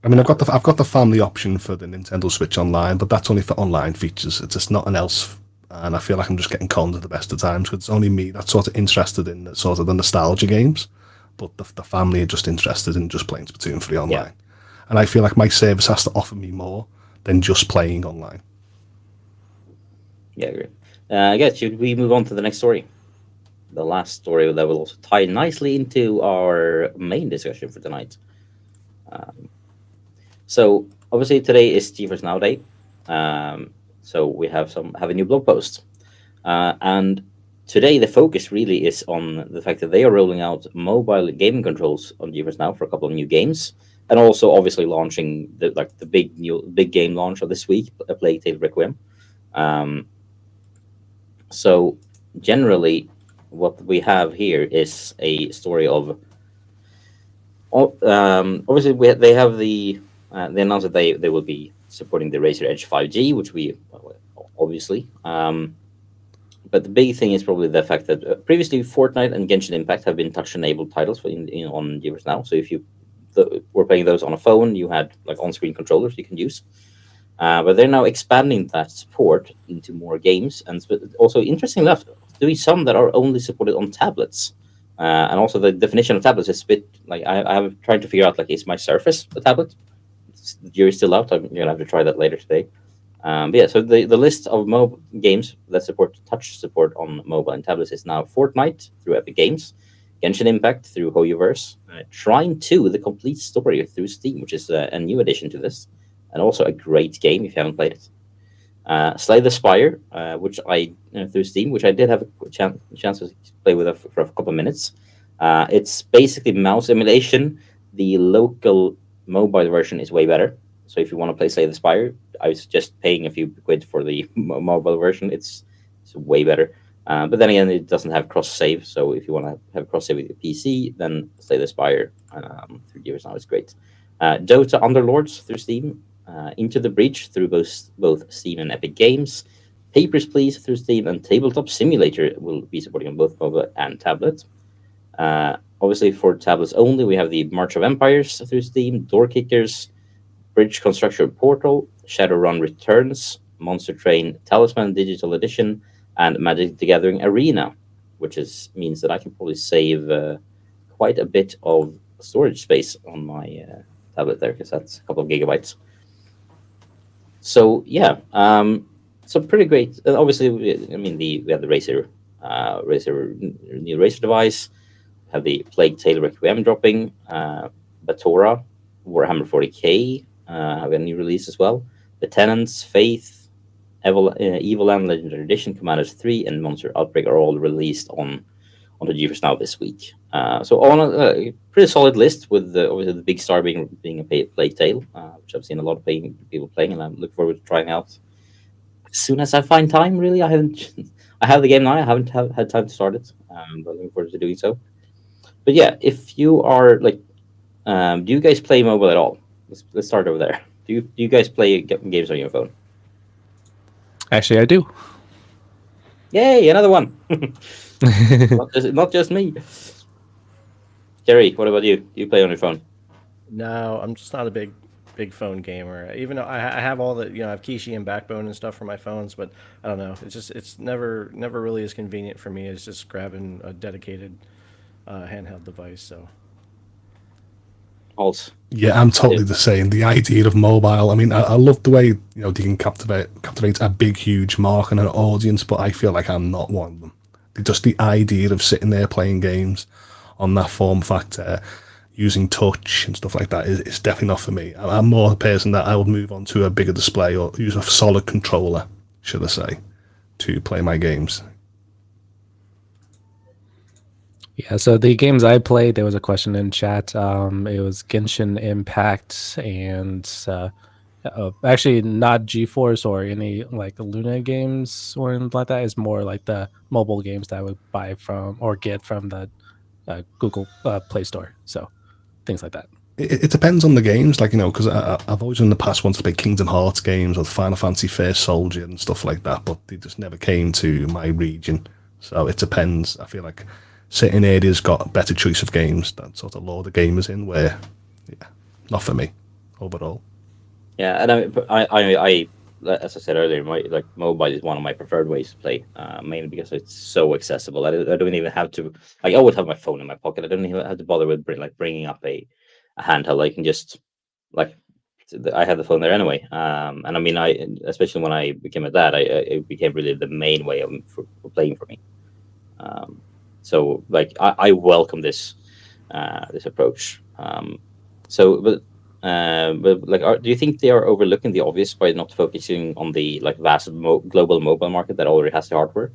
Speaker 4: I mean, I've got the family option for the Nintendo Switch Online, but that's only for online features. It's just nothing else, and I feel like I'm just getting conned at the best of times because it's only me that's sort of interested in sort of the nostalgia games, but the family are just interested in just playing Splatoon 3 online.
Speaker 1: Yeah.
Speaker 4: And I feel like my service has to offer me more than just playing online.
Speaker 1: Yeah, I agree. I guess should we move on to the next story? The last story that will also tie nicely into our main discussion for tonight. So obviously today is GeForce Now Day. So we have a new blog post, and today the focus really is on the fact that they are rolling out mobile gaming controls on GeForce Now for a couple of new games, and also obviously launching the big game launch of this week, A Plague Tale Requiem. So generally, what we have here is a story of. Obviously, they announced that they will be supporting the Razer Edge 5G, which we obviously. But the big thing is probably the fact that previously Fortnite and Genshin Impact have been touch-enabled titles on GeForce Now. So if you were playing those on a phone, you had like on-screen controllers you can use. But they're now expanding that support into more games, and also interesting enough, doing some that are only supported on tablets. And also the definition of tablets is a bit like I'm trying to figure out, like, is my Surface a tablet? The jury's still out. I'm gonna have to try that later today. But yeah, so the list of mobile games that support touch support on mobile and tablets is now Fortnite through Epic Games, Genshin Impact through HOULTS, Trine 2: The Complete Story through Steam, which is a new addition to this, and also a great game if you haven't played it. Slay the Spire, which I through Steam, which I did have a chance to play with for a couple of minutes. It's basically mouse emulation. The local mobile version is way better. So if you want to play Slay the Spire, I was just paying a few quid for the mobile version. It's way better. But then again, it doesn't have cross save. So if you want to have cross save with your PC, then Slay the Spire through GeForce Now is great. Dota Underlords through Steam. Into the Breach through both Steam and Epic Games. Papers, Please through Steam, and Tabletop Simulator will be supporting on both mobile and tablet. Obviously, for tablets only, we have the March of Empires through Steam, Door Kickers, Bridge Construction Portal, Shadowrun Returns, Monster Train Talisman Digital Edition, and Magic the Gathering Arena, which means that I can probably save quite a bit of storage space on my tablet there, because that's a couple of gigabytes. So yeah, so pretty great. Obviously, I mean, we have the Razer new Razer device, have the Plague Tale Requiem dropping, Batora, Warhammer 40k have a new release as well. The Tenants, Faith, Evil Land Legendary Edition, Commanders 3, and Monster Outbreak are all released on the GeForce Now this week. So on a pretty solid list, with obviously the big star being a Plague Tale, which I've seen a lot of people playing, and I look forward to trying out as soon as I find time. Really, I have the game now. I haven't had time to start it, but looking forward to doing so. But yeah, if you are like, do you guys play mobile at all? Let's start over there. Do you guys play games on your phone?
Speaker 3: Actually, I do.
Speaker 1: Yay, another one. not just me. Jerry, what about you? Do you play on your phone?
Speaker 2: No, I'm just not a big phone gamer. Even though I have all the, I have Kishi and Backbone and stuff for my phones, but I don't know. It's never really as convenient for me as just grabbing a dedicated handheld device. So.
Speaker 1: HOULTS.
Speaker 4: Yeah, I'm totally the same. The idea of mobile, I mean, I love the way they can captivate a big, huge market and an audience, but I feel like I'm not one of them. Just the idea of sitting there playing games on that form factor, using touch and stuff like that is definitely not for me. I'm more a person that I would move on to a bigger display or use a solid controller, should I say, to play my games.
Speaker 3: Yeah, so the games I played, there was a question in chat. It was Genshin Impact and actually not GeForce or any like Luna games or anything like that. It's more like the mobile games that I would buy from or get from the Google Play Store. So things like that.
Speaker 4: It depends on the games, like, because I've always in the past wanted to play Kingdom Hearts games or Final Fantasy First Soldier and stuff like that, but they just never came to my region. So it depends. I feel like certain areas got a better choice of games that sort of lure the gamers in, where, yeah, not for me overall.
Speaker 1: Yeah, and I as I said earlier, mobile is one of my preferred ways to play, mainly because it's so accessible. I don't even have to, like, I would have my phone in my pocket. I don't even have to bother with bringing up a handheld. I can just, like, I had the phone there anyway. And I mean, especially when I became a dad, it became really the main way for playing for me. So like I welcome this approach. But like, do you think they are overlooking the obvious by not focusing on the like vast global mobile market that already has the hardware?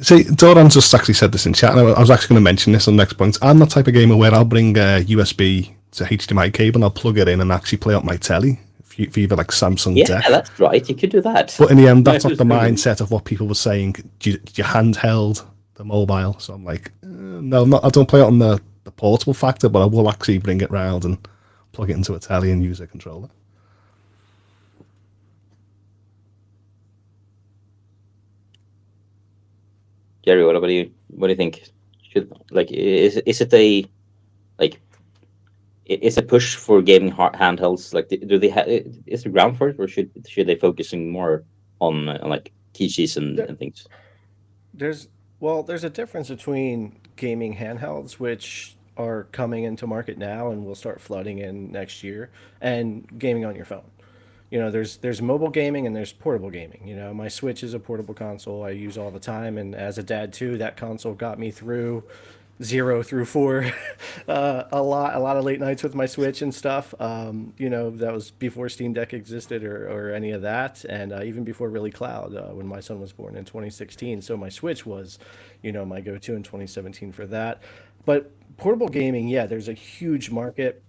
Speaker 4: See, Doran just actually said this in chat, and I was actually going to mention this on the next point. I'm the type of gamer where I'll bring a USB to HDMI cable and I'll plug it in and actually play up my telly for either like Samsung Deck.
Speaker 1: Yeah, that's right. You could do that.
Speaker 4: But in the end, that's not the mindset of what people were saying. Do you handheld the mobile? So I'm like, no, I don't play it on the portable factor, but I will actually bring it round and plug it into a telly and use a controller.
Speaker 1: Jerry, what about you? What do you think? Is it a it's a push for gaming handhelds? Like, do they is there ground for it, or should they focusing more on like keychains and things?
Speaker 2: There's a difference between gaming handhelds, which are coming into market now and will start flooding in next year, and gaming on your phone. There's mobile gaming and there's portable gaming. My Switch is a portable console I use all the time, and as a dad too, that console got me through 0 through 4 a lot of late nights with my Switch and stuff. That was before Steam Deck existed or any of that, and even before really Cloud, when my son was born in 2016. So my Switch was my go-to in 2017 for that. But portable gaming, yeah, there's a huge market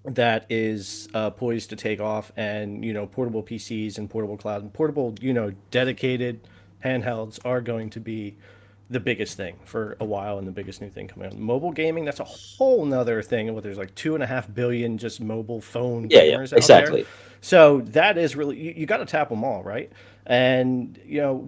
Speaker 2: that is poised to take off, and portable PCs and portable cloud and portable dedicated handhelds are going to be the biggest thing for a while, and the biggest new thing coming out. Mobile gaming, that's a whole nother thing. There's like 2.5 billion just mobile phone gamers out there. So that is really, you got to tap them all, right? And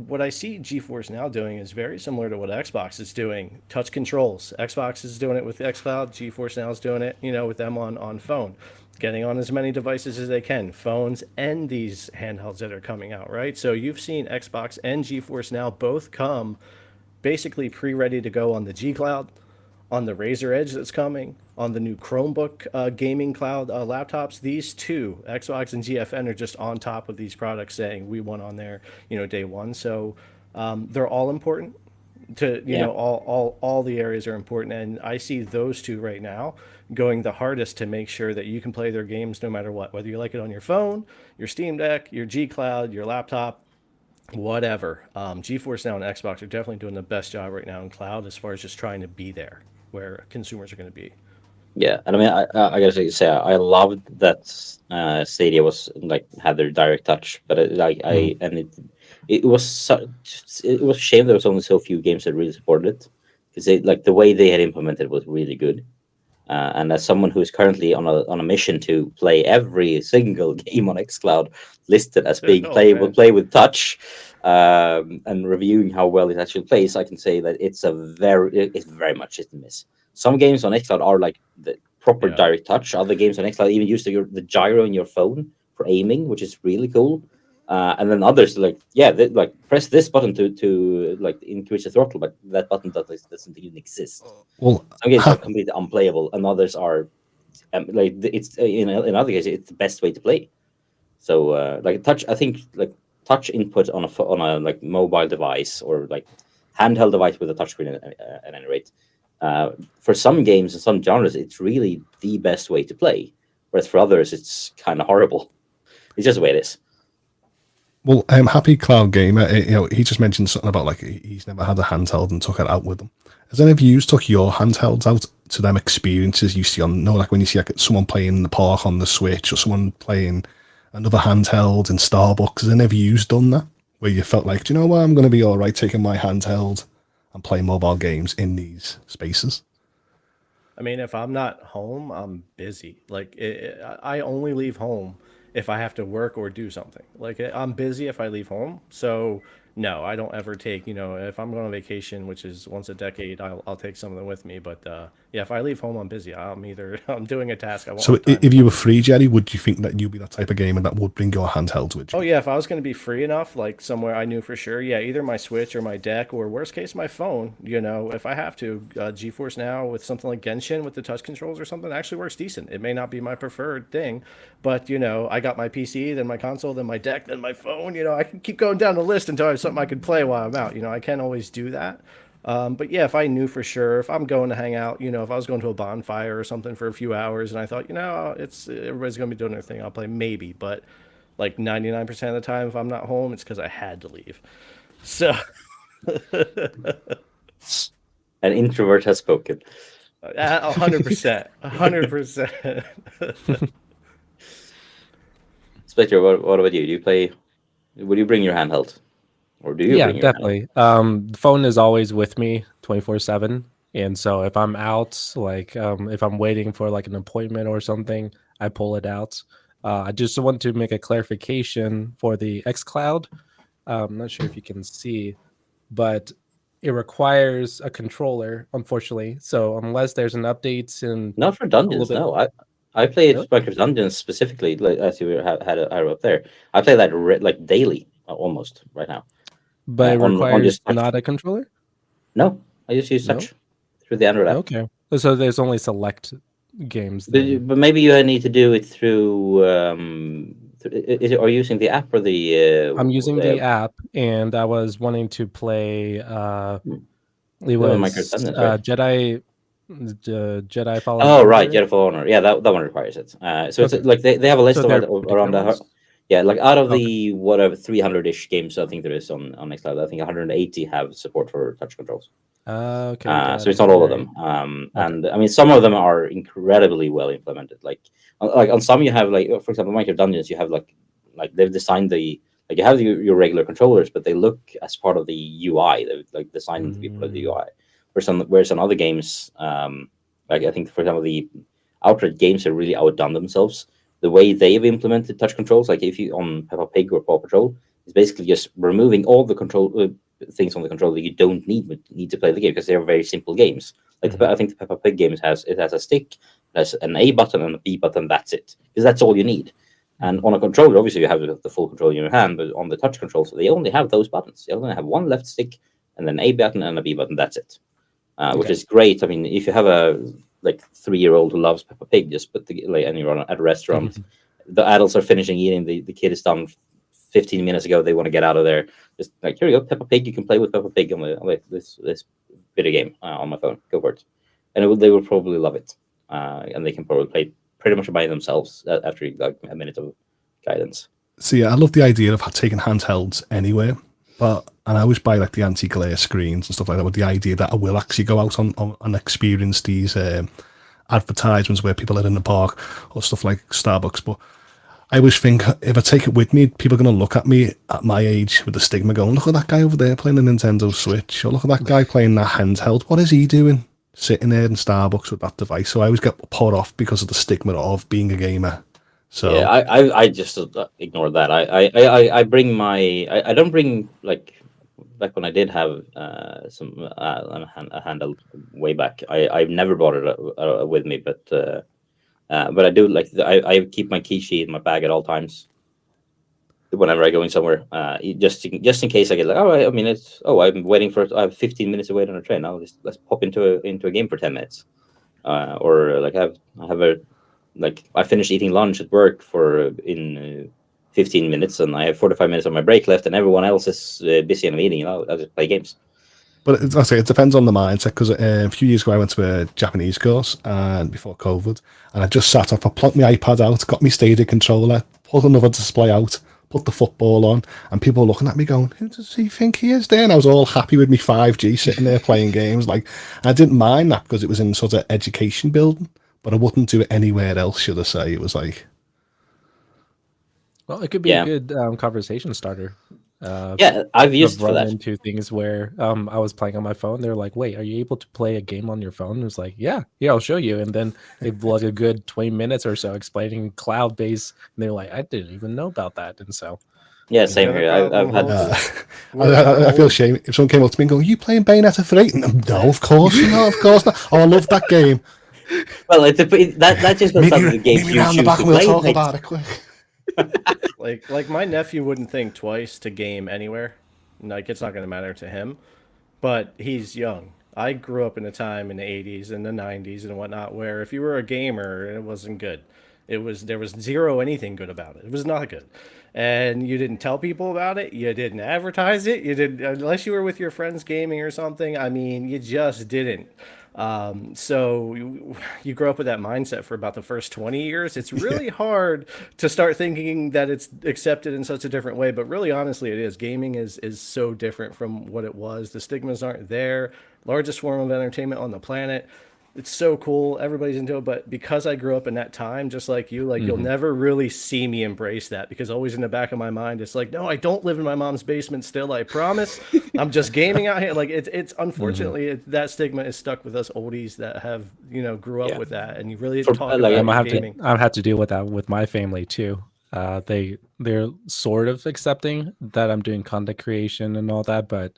Speaker 2: what I see GeForce Now doing is very similar to what Xbox is doing. Touch controls. Xbox is doing it with xCloud. GeForce Now is doing it, with them on phone, getting on as many devices as they can, phones and these handhelds that are coming out, right? So you've seen Xbox and GeForce Now both come basically pre-ready to go on the G Cloud, on the Razer Edge that's coming, on the new Chromebook gaming cloud laptops. These two, Xbox and GFN, are just on top of these products saying we want on there, day one. So they're all important to, all the areas are important. And I see those two right now going the hardest to make sure that you can play their games no matter what, whether you like it on your phone, your Steam Deck, your G Cloud, your laptop, whatever. GeForce Now and Xbox are definitely doing the best job right now in cloud as far as just trying to be there where consumers are going to be.
Speaker 1: Yeah, and I mean, I gotta say, I loved that Stadia was like had their direct touch, but it was a shame there was only so few games that really supported it, because the way they had implemented it was really good. And as someone who is currently on a mission to play every single game on xCloud listed as being playable, play with touch, and reviewing how well it actually plays, I can say that it's very much hit and miss. Some games on xCloud are like the proper direct touch. Other games on xCloud even use the gyro in your phone for aiming, which is really cool. And then others press this button to like increase the throttle, but that button doesn't even exist.
Speaker 4: Well,
Speaker 1: some games are completely unplayable, and others are it's in other cases it's the best way to play. So touch, I think touch input on a like mobile device or like handheld device with a touchscreen at any rate For some games and some genres, it's really the best way to play. Whereas for others, it's kind of horrible. It's just the way it is.
Speaker 4: Well, Happy Cloud Gamer, he just mentioned something about like he's never had a handheld and took it out with him. Has any of you took your handhelds out to them experiences you see on, like when you see like someone playing in the park on the Switch or someone playing another handheld in Starbucks? Has any of you done that? Where you felt like, do you know what, I'm going to be all right taking my handheld and play mobile games in these spaces?
Speaker 2: I mean, if I'm not home, I'm busy. Like, I only leave home if I have to work or do something. Like, I'm busy if I leave home. So, no, I don't ever take, if I'm going on vacation, which is once a decade, I'll take something with me. But yeah, if I leave home, I'm busy. I'm doing a task. I won't
Speaker 4: So
Speaker 2: have time.
Speaker 4: if you were free, Jerry, would you think that you'd be that type of gamer that would bring your handhelds with you?
Speaker 2: Oh yeah, if I was going to be free enough, like somewhere I knew for sure, yeah, either my Switch or my deck, or worst case, my phone. If I have to, GeForce Now with something like Genshin with the touch controls or something actually works decent. It may not be my preferred thing, but I got my PC, then my console, then my deck, then my phone. I can keep going down the list until I have something I can play while I'm out. I can't always do that. But yeah, if I knew for sure, if I'm going to hang out, if I was going to a bonfire or something for a few hours, and I thought, it's everybody's gonna be doing their thing, I'll play maybe. But like 99% of the time, if I'm not home, it's because I had to leave. So,
Speaker 1: An introvert has spoken.
Speaker 2: 100%, 100%.
Speaker 1: Spectre, what about you? Do you play? Would you bring your handheld, or do you?
Speaker 3: Yeah,
Speaker 1: bring your
Speaker 3: definitely. The phone is always with me 24/7, and so if I'm out, like if I'm waiting for like an appointment or something, I pull it out. I just want to make a clarification for the xCloud. I'm not sure if you can see, but it requires a controller, unfortunately. So unless there's an update in
Speaker 1: Not for dungeons,
Speaker 3: bit-
Speaker 1: no. I play
Speaker 3: Really?
Speaker 1: Spectres Dungeons specifically, like as you had an arrow up there. I play that like daily, almost right now.
Speaker 3: but it
Speaker 1: On
Speaker 3: requires
Speaker 1: just touch.
Speaker 3: not a controller?
Speaker 1: No, I just use
Speaker 3: No?
Speaker 1: touch through the Android app.
Speaker 3: Okay. So there's only select games
Speaker 1: But,
Speaker 3: then.
Speaker 1: but maybe you need to do it through. Are you using the app or the?
Speaker 3: I'm using the app, and I was wanting to play. It was
Speaker 1: Minecraft Dungeons, right?
Speaker 3: Jedi Fallen
Speaker 1: Oh,
Speaker 3: Order.
Speaker 1: right, Jedi Fallen Order. Yeah, that one requires it. So it's
Speaker 3: Okay.
Speaker 1: like they have a list
Speaker 3: So they're
Speaker 1: of
Speaker 3: pretty
Speaker 1: around
Speaker 3: close?
Speaker 1: yeah, like out of
Speaker 3: Okay.
Speaker 1: the whatever 300-ish games I think there is on xCloud, I think 180 have support for touch controls.
Speaker 3: Okay.
Speaker 1: So it's not all of them.
Speaker 3: Okay.
Speaker 1: And I mean, some of them are incredibly well implemented. Like on some you have like, for example, Minecraft Dungeons, you have like they've designed you have your regular controllers, but they look as part of the UI. They've like designed them to be part of the UI. Whereas on other games, like I think for example the Outright games have really outdone themselves. The way they've implemented touch controls, like if you on Peppa Pig or Paw Patrol, is basically just removing all the control things on the controller that you don't need to play the game, because they're very simple games. Like I think the Peppa Pig games has a stick, it has an A button and a B button. That's it, because that's all you need. And on a controller, obviously you have the full control in your hand, but on the touch controls, they only have those buttons. They only have one left stick and an A button and a B button. That's it, which is great. I mean, if you have a 3-year-old who loves Peppa Pig, just put and you're at a restaurant, the adults are finishing eating, the kid is done 15 minutes ago, they want to get out of there. Just like, here you go, Peppa Pig. You can play with Peppa Pig on this video game on my phone. Go for it, and they will probably love it, and they can probably play pretty much by themselves after like a minute of guidance.
Speaker 4: So yeah, I love the idea of taking handhelds anywhere, and I always buy like the anti-glare screens and stuff like that with the idea that I will actually go out and experience these advertisements where people are in the park or stuff like Starbucks. But I always think if I take it with me, people are going to look at me at my age with the stigma going, look at that guy over there playing a Nintendo Switch, or look at that guy playing that handheld. What is he doing sitting there in Starbucks with that device? So I always get put off because of the stigma of being a gamer. So
Speaker 1: yeah, I just ignore that. I bring I don't bring like when I did have a handheld way back. I've never brought it with me, but I do I keep my key sheet in my bag at all times whenever I go in somewhere, just in case I get like, I mean, I'm waiting I have 15 minutes to wait on a train. Now let's pop into a game for 10 minutes, or like I finished eating lunch at work in 15 minutes, and I have 45 minutes on my break left, and everyone else is busy in a meeting. I'll just play games.
Speaker 4: But I say it depends on the mindset, because a few years ago I went to a Japanese course and before COVID, and I just sat up, I plugged my iPad out, got my Stadia controller, pulled another display out, put the football on, and people were looking at me going, "Who does he think he is?" There, and I was all happy with me 5G sitting there playing games. Like, I didn't mind that because it was in sort of education building, but I wouldn't do it anywhere else. Should I say? It was like,
Speaker 3: Well, it could be
Speaker 1: Yeah.
Speaker 3: a good conversation starter.
Speaker 1: Yeah, I've used
Speaker 3: I've
Speaker 1: for
Speaker 3: run
Speaker 1: that.
Speaker 3: into things where I was playing on my phone. They're like, "Wait, are you able to play a game on your phone?" It was like, "Yeah, I'll show you." And then they like a good 20 minutes or so explaining cloud base, and they're like, "I didn't even know about that." And so,
Speaker 1: Yeah, same
Speaker 2: other
Speaker 1: here. I've
Speaker 2: problem
Speaker 1: had.
Speaker 2: holds-
Speaker 4: I feel shame if someone came up to me and go, "Are you playing Bayonetta 3?" No, of course not. Of course not. Oh, I love that game.
Speaker 1: Well, that just goes
Speaker 4: Meet
Speaker 1: down to the
Speaker 4: me
Speaker 1: games you
Speaker 4: round the
Speaker 1: choose
Speaker 4: back
Speaker 1: to
Speaker 4: and we'll
Speaker 1: play.
Speaker 4: talk
Speaker 1: mate.
Speaker 4: about it quick.
Speaker 2: Like my nephew wouldn't think twice to game anywhere. Like, it's not going to matter to him, but he's young. I grew up in a time in the 80s and the 90s and whatnot where if you were a gamer, it wasn't good. There was zero anything good about it. It was not good. And you didn't tell people about it. You didn't advertise it. You didn't, unless you were with your friends gaming or something. I mean, you just didn't. So you grow up with that mindset for about the first 20 years. It's really hard to start thinking that it's accepted in such a different way. But really, honestly, it is. Gaming is so different from what it was. The stigmas aren't there. Largest form of entertainment on the planet. It's so cool. Everybody's into it. But because I grew up in that time, just like you, like you'll never really see me embrace that, because always in the back of my mind, it's like, no, I don't live in my mom's basement still. I promise. I'm just gaming out here. Like it's unfortunately that stigma is stuck with us oldies that have, grew up
Speaker 1: Yeah.
Speaker 2: with that. And you really
Speaker 1: For-
Speaker 2: talk
Speaker 1: like,
Speaker 2: about
Speaker 3: I'm
Speaker 2: gaming.
Speaker 3: I've had to deal with that with my family too. They're sort of accepting that I'm doing content creation and all that, but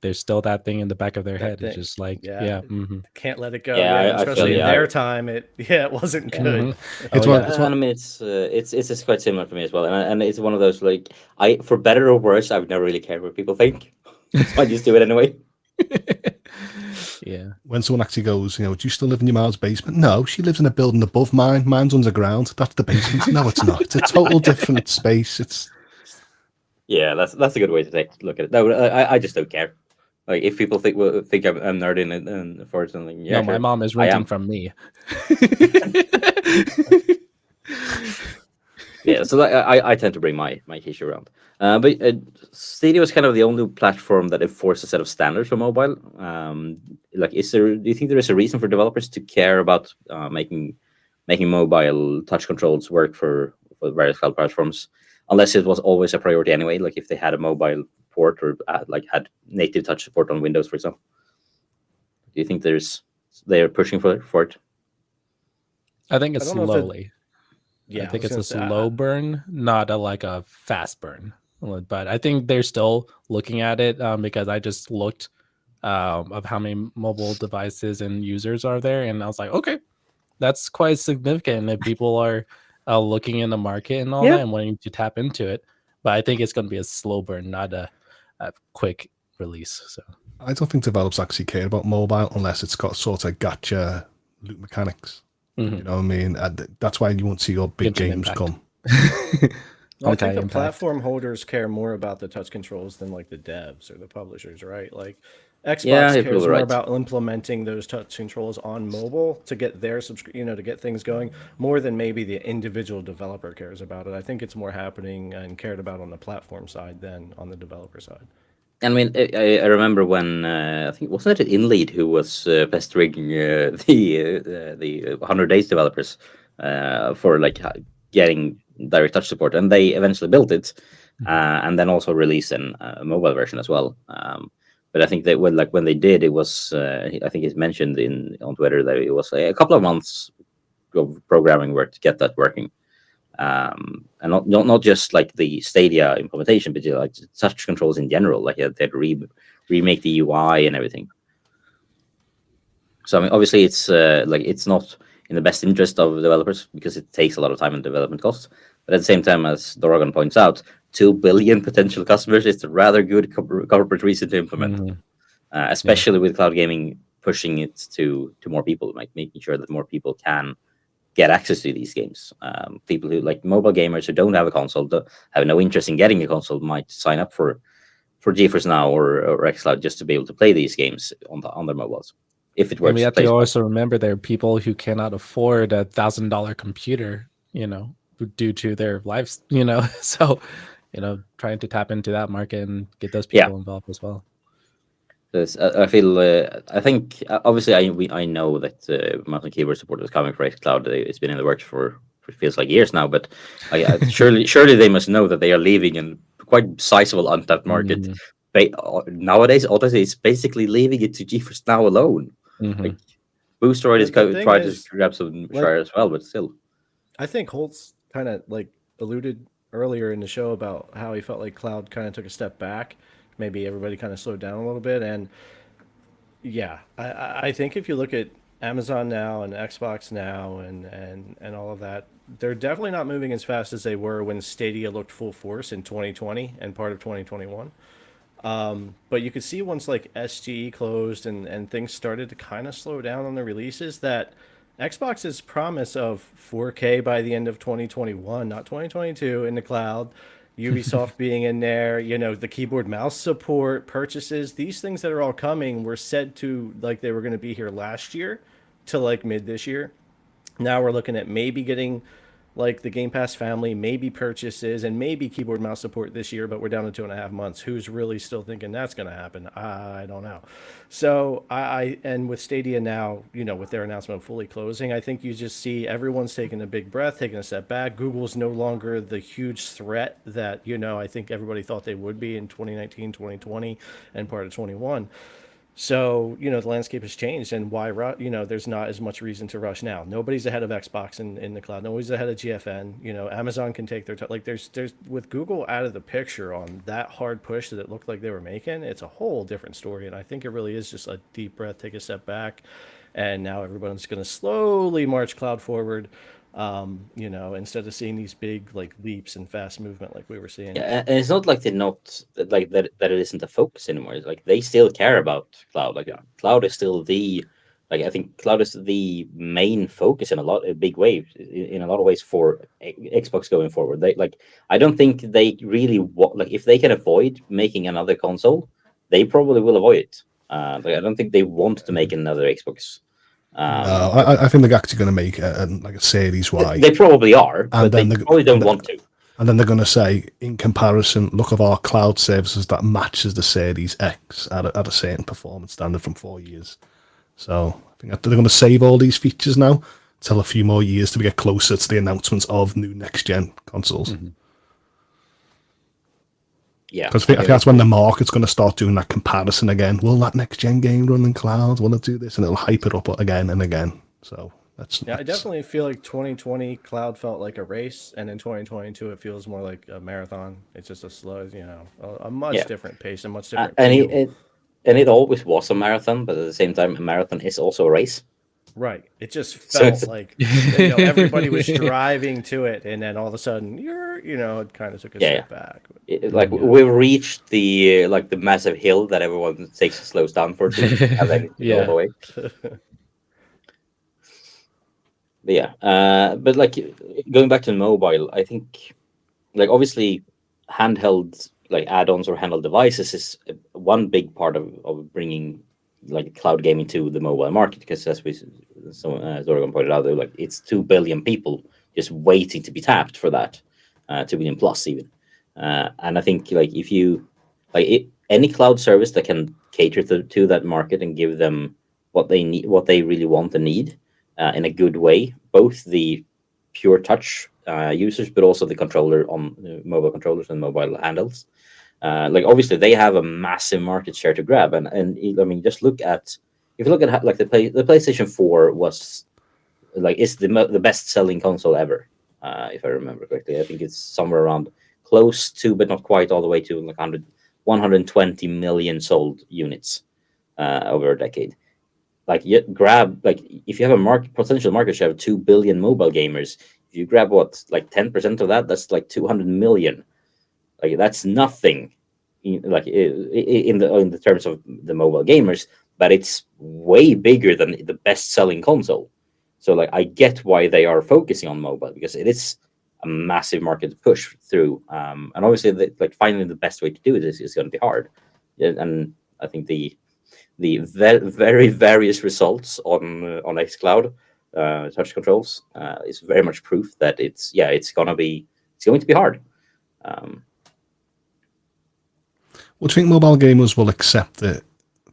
Speaker 3: there's still that thing in the back of their head.
Speaker 2: thing.
Speaker 3: It's just like,
Speaker 2: Yeah.
Speaker 3: yeah.
Speaker 2: Can't let it go.
Speaker 1: Yeah,
Speaker 2: Yeah,
Speaker 1: I feel
Speaker 2: especially
Speaker 1: you.
Speaker 2: in their time, it wasn't good.
Speaker 4: It's
Speaker 3: Oh,
Speaker 4: one.
Speaker 3: yeah.
Speaker 4: It's
Speaker 1: And I
Speaker 4: one.
Speaker 1: mean, it's quite similar for me as well, and it's one of those, like, for better or worse, I would never really care what people think. So I just do it anyway.
Speaker 3: Yeah.
Speaker 4: When someone actually goes, do you still live in your mom's basement? No, she lives in a building above mine. Mine's underground. That's the basement. No, it's not. It's a total different space. It's
Speaker 1: Yeah, that's a good way to look at it. No, I just don't care. Like, if people think I'm nerding and for something, yeah,
Speaker 3: No, my
Speaker 1: sure.
Speaker 3: mom is
Speaker 1: I am.
Speaker 3: renting from me.
Speaker 1: Yeah, so I tend to bring my issue around. But Stadia is kind of the only platform that enforces a set of standards for mobile. Like, do you think there is a reason for developers to care about making mobile touch controls work for various cloud platforms, unless it was always a priority anyway? Like, if they had a mobile port or had native touch support on Windows, for example. Do you think they're pushing for it?
Speaker 3: I think it's
Speaker 2: I don't know if it-
Speaker 3: slowly.
Speaker 2: Yeah,
Speaker 3: I think
Speaker 2: was
Speaker 3: it's a
Speaker 2: gonna say,
Speaker 3: slow burn, not like a fast burn. But I think they're still looking at it because I just looked of how many mobile devices and users are there, and I was like, okay, that's quite significant if people are looking in the market and all
Speaker 1: Yeah.
Speaker 3: that and wanting to tap into it. But I think it's going to be a slow burn, not a quick release. So
Speaker 4: I don't think developers actually care about mobile unless it's got sort of gacha loot mechanics. You know what I mean? And that's why you won't see your big
Speaker 3: Genshin
Speaker 4: games
Speaker 3: Impact.
Speaker 4: come.
Speaker 2: Well, I think
Speaker 3: Honkai
Speaker 2: the
Speaker 3: Impact.
Speaker 2: platform holders care more about the touch controls than like the devs or the publishers, right? Like Xbox
Speaker 1: Yeah, you're
Speaker 2: cares
Speaker 1: probably
Speaker 2: more
Speaker 1: right.
Speaker 2: about implementing those touch controls on mobile to get their to get things going more than maybe the individual developer cares about it. I think it's more happening and cared about on the platform side than on the developer side.
Speaker 1: I mean, I remember when I think, wasn't it InLead who was pestering the 100 Days developers for like getting direct touch support, and they eventually built it, and then also released a mobile version as well. But I think that when they did, it was I think it's mentioned on Twitter that it was a couple of months of programming work to get that working. And not just like the Stadia implementation, but like touch controls in general. Like, they'd remake the UI and everything. So I mean, obviously, it's it's not in the best interest of developers because it takes a lot of time and development costs. But at the same time, as Dorogon points out, 2 billion potential customers is a rather good corporate reason to implement, especially with cloud gaming pushing it to more people, like making sure that more people can get access to these games. People who like mobile gamers who don't have a console, have no interest in getting a console, might sign up for for GeForce Now or xCloud just to be able to play these games on their mobiles. If it works,
Speaker 3: And we have to also remember there are people who cannot afford $1,000 computer, due to their lives, so, trying to tap into that market and get those people involved as well.
Speaker 1: I feel, I think, obviously, I know that mouse and keyboard support is coming for xCloud. It's been in the works for it feels like years now, but surely they must know that they are leaving a quite sizable untapped market. Nowadays, honestly, it's basically leaving it to GeForce Now alone. Like, Boosteroid is trying to grab some share as well, but still.
Speaker 2: I think HOULTS kind of like alluded earlier in the show about how he felt like cloud kind of took a step back. Maybe everybody kind of slowed down a little bit. And yeah, I think if you look at Amazon now and Xbox now and all of that, they're definitely not moving as fast as they were when Stadia looked full force in 2020 and part of 2021. But you could see once like SGE closed and things started to kind of slow down on the releases that Xbox's promise of 4K by the end of 2021, not 2022 in the cloud, Ubisoft being in there, the keyboard mouse support, purchases, these things that are all coming were said to like they were going to be here last year to like mid this year. Now we're looking at maybe getting like the Game Pass family, maybe purchases, and maybe keyboard mouse support this year, but we're down to 2.5 months. Who's really still thinking that's going to happen? I don't know. So and with Stadia now, with their announcement fully closing, I think you just see everyone's taking a big breath, taking a step back. Google's no longer the huge threat that, I think everybody thought they would be in 2019, 2020, and part of 21. So, the landscape has changed, and why, there's not as much reason to rush now. Nobody's ahead of Xbox in the cloud. Nobody's ahead of GFN. Amazon can take their time. Like, there's with Google out of the picture on that hard push that it looked like they were making, it's a whole different story. And I think it really is just a deep breath, take a step back, and now everyone's going to slowly march cloud forward. Instead of seeing these big like leaps and fast movement like we were seeing.
Speaker 1: Yeah, and it's not like they're not like that it isn't a focus anymore. It's like they still care about cloud. Like cloud is still I think cloud is the main focus in a big way in a lot of ways for Xbox going forward. I don't think they really if they can avoid making another console, they probably will avoid it. I don't think they want to make another Xbox.
Speaker 4: No, I think they're actually going to make a Series Y.
Speaker 1: They probably are, but they probably don't want to.
Speaker 4: And then they're going to say, in comparison, look at our cloud services that matches the Series X at a certain performance standard from 4 years. So I think they're going to save all these features now till a few more years to get closer to the announcements of new next-gen consoles.
Speaker 3: Mm-hmm.
Speaker 1: Yeah,
Speaker 4: because I think that's when the market's going to start doing that comparison again. Will that next gen game run in cloud? Will it do this? And it'll hype it up again and again. So
Speaker 2: I definitely feel like 2020 cloud felt like a race, and in 2022 it feels more like a marathon. It's just a slow, a much different pace, a much different.
Speaker 1: And it always was a marathon, but at the same time, a marathon is also a race.
Speaker 2: Right. It just felt like everybody was striving to it, and then all of a sudden, it kind of took a step back.
Speaker 1: We've reached the the massive hill that everyone slows down for, and then goes away. But going back to mobile, I think obviously handheld add-ons or handheld devices is one big part of bringing cloud gaming to the mobile market, because as Zorgon pointed out, it's 2 billion people just waiting to be tapped for that, 2 billion plus even. And I think if you any cloud service that can cater to that market and give them what they need, what they really want and need in a good way, both the pure touch users, but also the controller on mobile controllers and mobile handles. Obviously they have a massive market share to grab, and I mean, just look at if you look at the PlayStation 4 was is the best selling console ever, if I remember correctly. I think it's somewhere around close to, but not quite all the way to 120 million sold units over a decade. If you have a potential market share of 2 billion mobile gamers, if you grab 10% of that, that's 200 million. That's nothing in the terms of the mobile gamers, but it's way bigger than the best selling console. So I get why they are focusing on mobile, because it is a massive market to push through. And obviously, like finding the best way to do this is going to be hard. And I think the very various results on xCloud touch controls is very much proof that it's going to be hard.
Speaker 4: Well, do you think mobile gamers will accept the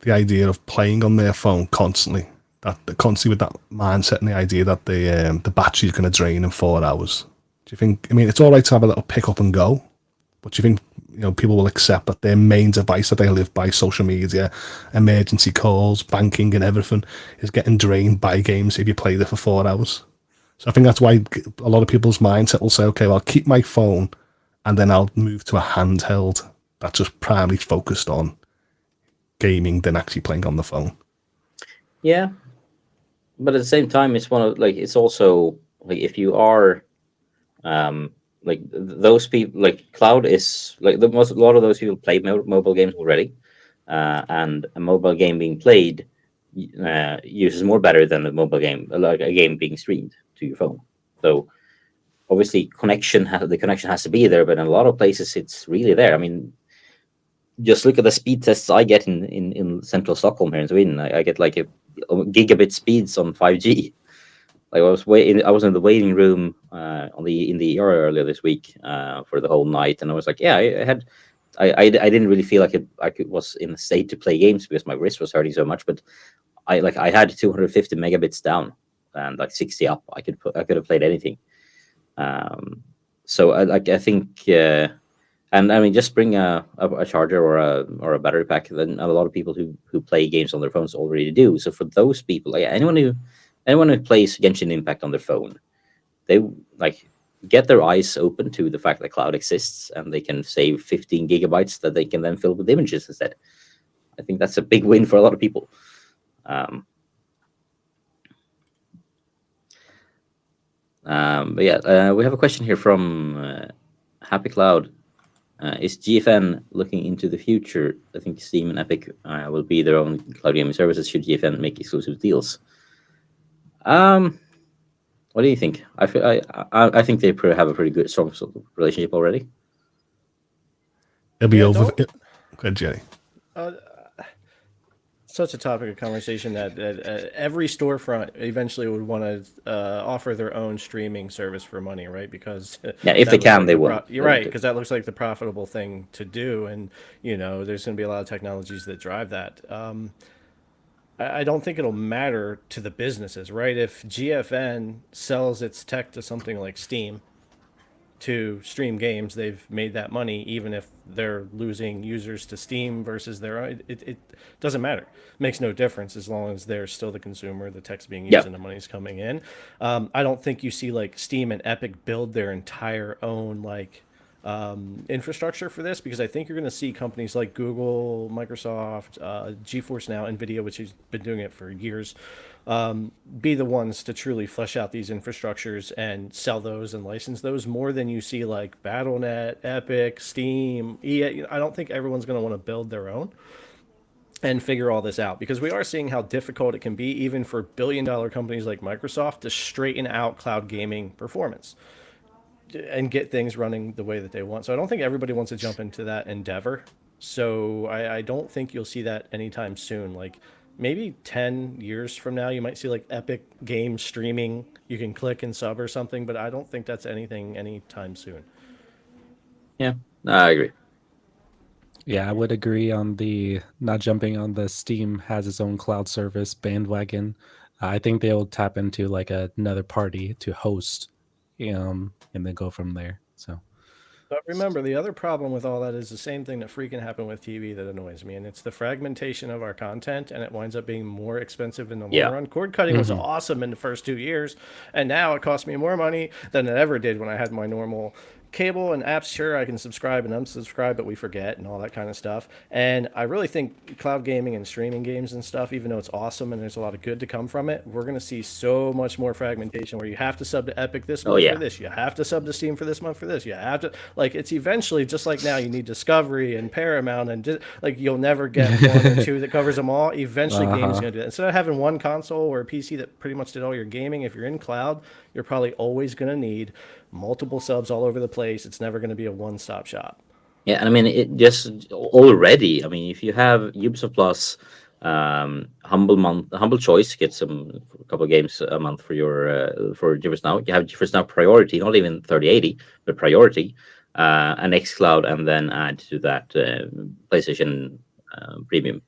Speaker 4: idea of playing on their phone constantly? That constantly with that mindset and the idea that the battery is going to drain in 4 hours. Do you think? I mean, it's all right to have a little pick up and go, but do you think people will accept that their main device that they live by, social media, emergency calls, banking, and everything, is getting drained by games if you play there for 4 hours? So I think that's why a lot of people's mindset will say, okay, well, I'll keep my phone, and then I'll move to a handheld that's just primarily focused on gaming than actually playing on the phone.
Speaker 1: Yeah, but at the same time, it's also like if you are like those people, like cloud is like a lot of those people play mobile games already, and a mobile game being played uses more better than a mobile game, like a game being streamed to your phone. So obviously the connection has to be there, but in a lot of places it's really there. I mean, just look at the speed tests I get in central Stockholm here in Sweden. I get like a gigabit speeds on 5G. Like I was in the waiting room in the ER earlier this week for the whole night, and I was like, yeah, I didn't really feel like I was in a state to play games because my wrist was hurting so much, but I had 250 megabits down and like 60 up. I could have played anything. So I think. And I mean, just bring a charger or a battery pack. Then a lot of people who play games on their phones already do. So for those people, like anyone who plays Genshin Impact on their phone, they like get their eyes open to the fact that cloud exists, and they can save 15 gigabytes that they can then fill with images instead. I think that's a big win for a lot of people. But yeah, we have a question here from Happy Cloud. Is GFN looking into the future? I think Steam and Epic will be their own cloud gaming services. Should GFN make exclusive deals? What do you think? I think they have a pretty good, strong relationship already.
Speaker 4: It'll be over. Go ahead, Jerry.
Speaker 2: Such a topic of conversation that every storefront eventually would want to offer their own streaming service for money, right? Because
Speaker 1: if they can, they will.
Speaker 2: You're right, because that looks like the profitable thing to do, and there's going to be a lot of technologies that drive that. I don't think it'll matter to the businesses, right? If GFN sells its tech to something like Steam to stream games, they've made that money, even if they're losing users to Steam versus their own. It doesn't matter. It makes no difference as long as they're still the consumer, the tech's being used, and the money's coming in. I don't think you see like Steam and Epic build their entire own infrastructure for this, because I think you're going to see companies like Google, Microsoft, GeForce now, NVIDIA, which has been doing it for years, be the ones to truly flesh out these infrastructures and sell those and license those more than you see like BattleNet, Epic, Steam, EA. I don't think everyone's going to want to build their own and figure all this out, because we are seeing how difficult it can be even for billion-dollar companies like Microsoft to straighten out cloud gaming performance and get things running the way that they want. So I don't think everybody wants to jump into that endeavor. So I don't think you'll see that anytime soon. Like maybe 10 years from now, you might see like Epic game streaming. You can click and sub or something, but I don't think that's anything anytime soon.
Speaker 1: Yeah, no, I agree.
Speaker 3: Yeah, I would agree on the not jumping on the Steam has its own cloud service bandwagon. I think they'll tap into like another party to host, and then go from there. So,
Speaker 2: but remember, the other problem with all that is the same thing that freaking happened with TV that annoys me, and it's the fragmentation of our content, and it winds up being more expensive in the long run. Cord cutting was awesome in the first 2 years, and now it costs me more money than it ever did when I had my normal cable and apps. Sure, I can subscribe and unsubscribe, but we forget and all that kind of stuff. And I really think cloud gaming and streaming games and stuff, even though it's awesome and there's a lot of good to come from it, we're going to see so much more fragmentation where you have to sub to Epic this month for this, you have to sub to Steam for this month for this, you have to, like, it's eventually just like now you need Discovery and Paramount, and just, like, you'll never get one or two that covers them all. Eventually gaming's going to do that. Instead of having one console or a PC that pretty much did all your gaming, if you're in cloud, you're probably always going to need multiple subs all over the place. It's never going to be a one-stop shop.
Speaker 1: Yeah, and I mean, it just already. I mean, if you have Ubisoft Plus, Humble Choice gets a couple of games a month for your for GeForce Now. You have GeForce Now Priority, not even 3080, but Priority, and XCloud, and then add to that PlayStation Premium.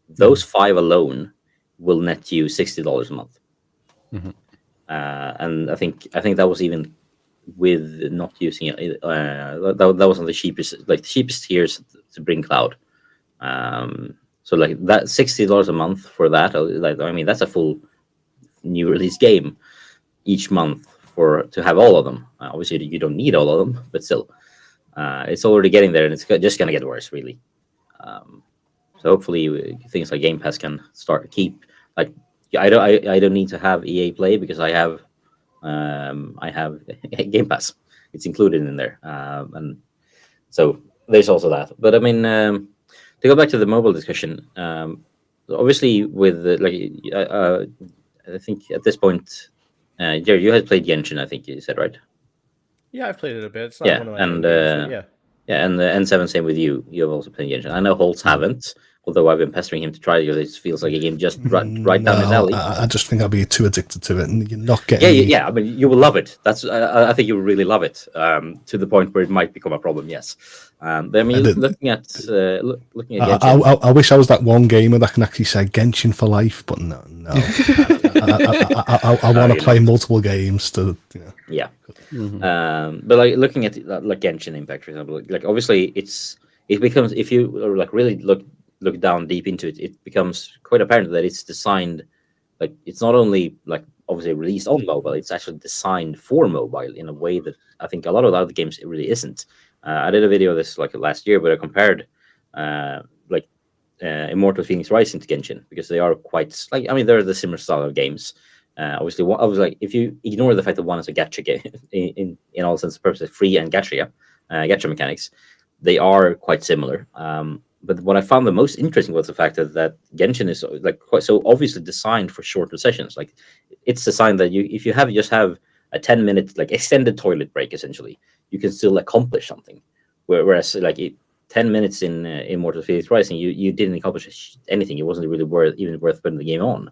Speaker 1: Those 5 alone will net you $60 a month. And I think that was even with not using it. That was on the cheapest, like the cheapest tiers to bring cloud. So like that $60 a month for that. Like, I mean, that's a full new release game each month to have all of them. Obviously, you don't need all of them, but still, it's already getting there, and it's just gonna get worse, really. So hopefully, things like Game Pass can keep like. I don't need to have EA Play because I have Game Pass. It's included in there, and so there's also that. But I mean, to go back to the mobile discussion, obviously with I think at this point, Jerry, you had played Genshin. I think you said, right?
Speaker 2: Yeah, I've played it a bit. It's not one of my
Speaker 1: and
Speaker 2: games, yeah.
Speaker 1: Yeah, and the N7 same with you. You have also played Genshin. I know HOULTS haven't, although I've been pestering him to try it because it feels like a game just right down his alley.
Speaker 4: I just think I'll be too addicted to it, and you're not getting.
Speaker 1: Yeah. I mean, you will love it. I think you will really love it. To the point where it might become a problem. Yes. But I mean, looking at Genshin,
Speaker 4: I wish I was that one gamer that can actually say Genshin for life, but no. I want to play multiple games to.
Speaker 1: Yeah. But like looking at like Genshin Impact, for example, like obviously it becomes, if you like really look down deep into it, it becomes quite apparent that it's designed, like it's not only like obviously released on mobile, it's actually designed for mobile in a way that I think a lot of the other games it really isn't. I did a video of this like last year, but I compared Immortal Phoenix Rising to Genshin because they are quite like, I mean, they're the similar style of games. Obviously, I was like, if you ignore the fact that one is a gacha game in all intents and purposes, free and gacha mechanics, they are quite similar. But what I found the most interesting was the fact that Genshin is like quite so obviously designed for shorter sessions. Like it's designed that if you just have a 10-minute like extended toilet break, essentially, you can still accomplish something. Whereas like 10 minutes in Immortal Phoenix Rising, you didn't accomplish anything. It wasn't really worth putting the game on.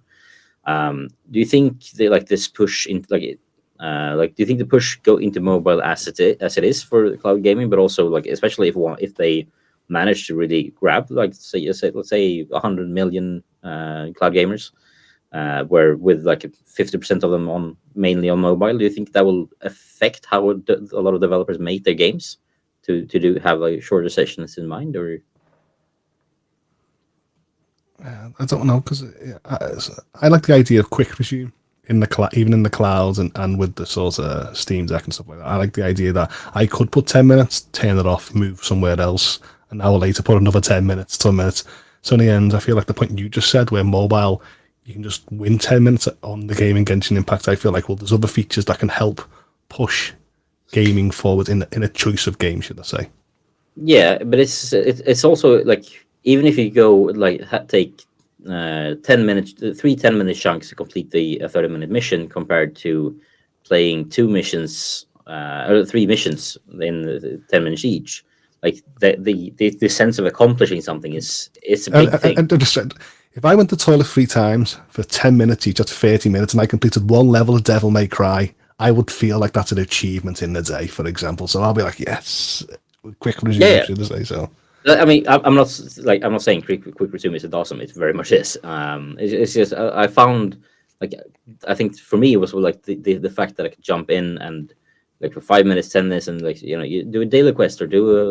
Speaker 1: Do you think this push into do you think the push go into mobile as it is for cloud gaming, but also like especially if they manage to really grab let's say 100 million cloud gamers, where with like 50% of them mainly on mobile, do you think that will affect how a lot of developers make their games to have like shorter sessions in mind, or?
Speaker 4: I don't know, because I like the idea of quick resume in the even in the clouds and with the sort of Steam Deck and stuff like that. I like the idea that I could put 10 minutes, turn it off, move somewhere else, an hour later put another 10 minutes, 2 minutes. So in the end, I feel like the point you just said, where mobile, you can just win 10 minutes on the game in Genshin Impact. I feel like, well, there's other features that can help push gaming forward in a choice of games, should I say?
Speaker 1: Yeah, but it's also like, even if you go like take 10 minutes, 3 10-minute chunks to complete the 30-minute mission, compared to playing 2 missions or 3 missions in 10 minutes each, like the sense of accomplishing something is a big thing.
Speaker 4: And if I went to the toilet 3 times for 10 minutes each, that's 30 minutes, and I completed 1 level of Devil May Cry, I would feel like that's an achievement in the day, for example. So I'll be like, yes, quick resume, should I say so?
Speaker 1: I mean, I'm not saying quick resume is awesome. It very much is. It's just I found, like, I think for me it was like the fact that I could jump in and like for 5 minutes, 10 minutes, and like you do a daily quest or do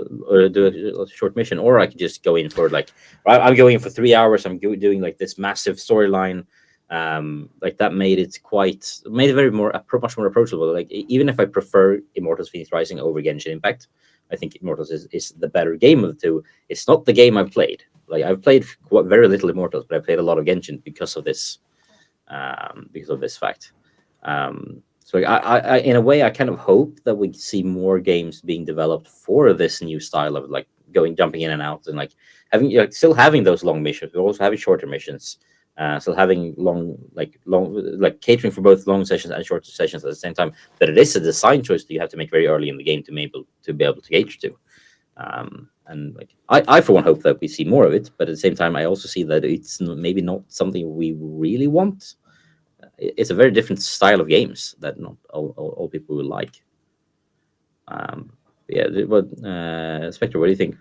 Speaker 1: a short mission, or I could just go in for like I'm going in for 3 hours. I'm doing like this massive storyline. Like that made it much more approachable. Like even if I prefer Immortals Phoenix Rising over Genshin Impact, I think Immortals is the better game of the two. It's not the game I've played. Like I've played very little Immortals, but I played a lot of Genshin because of this fact. So I in a way I kind of hope that we see more games being developed for this new style of like jumping in and out and like having still having those long missions, but also having shorter missions. So having long catering for both long sessions and short sessions at the same time, but it is a design choice that you have to make very early in the game to be able to cater to. And like I for one hope that we see more of it, but at the same time I also see that it's maybe not something we really want. It's a very different style of games that not all people will like. Yeah, but Spectre, what do you think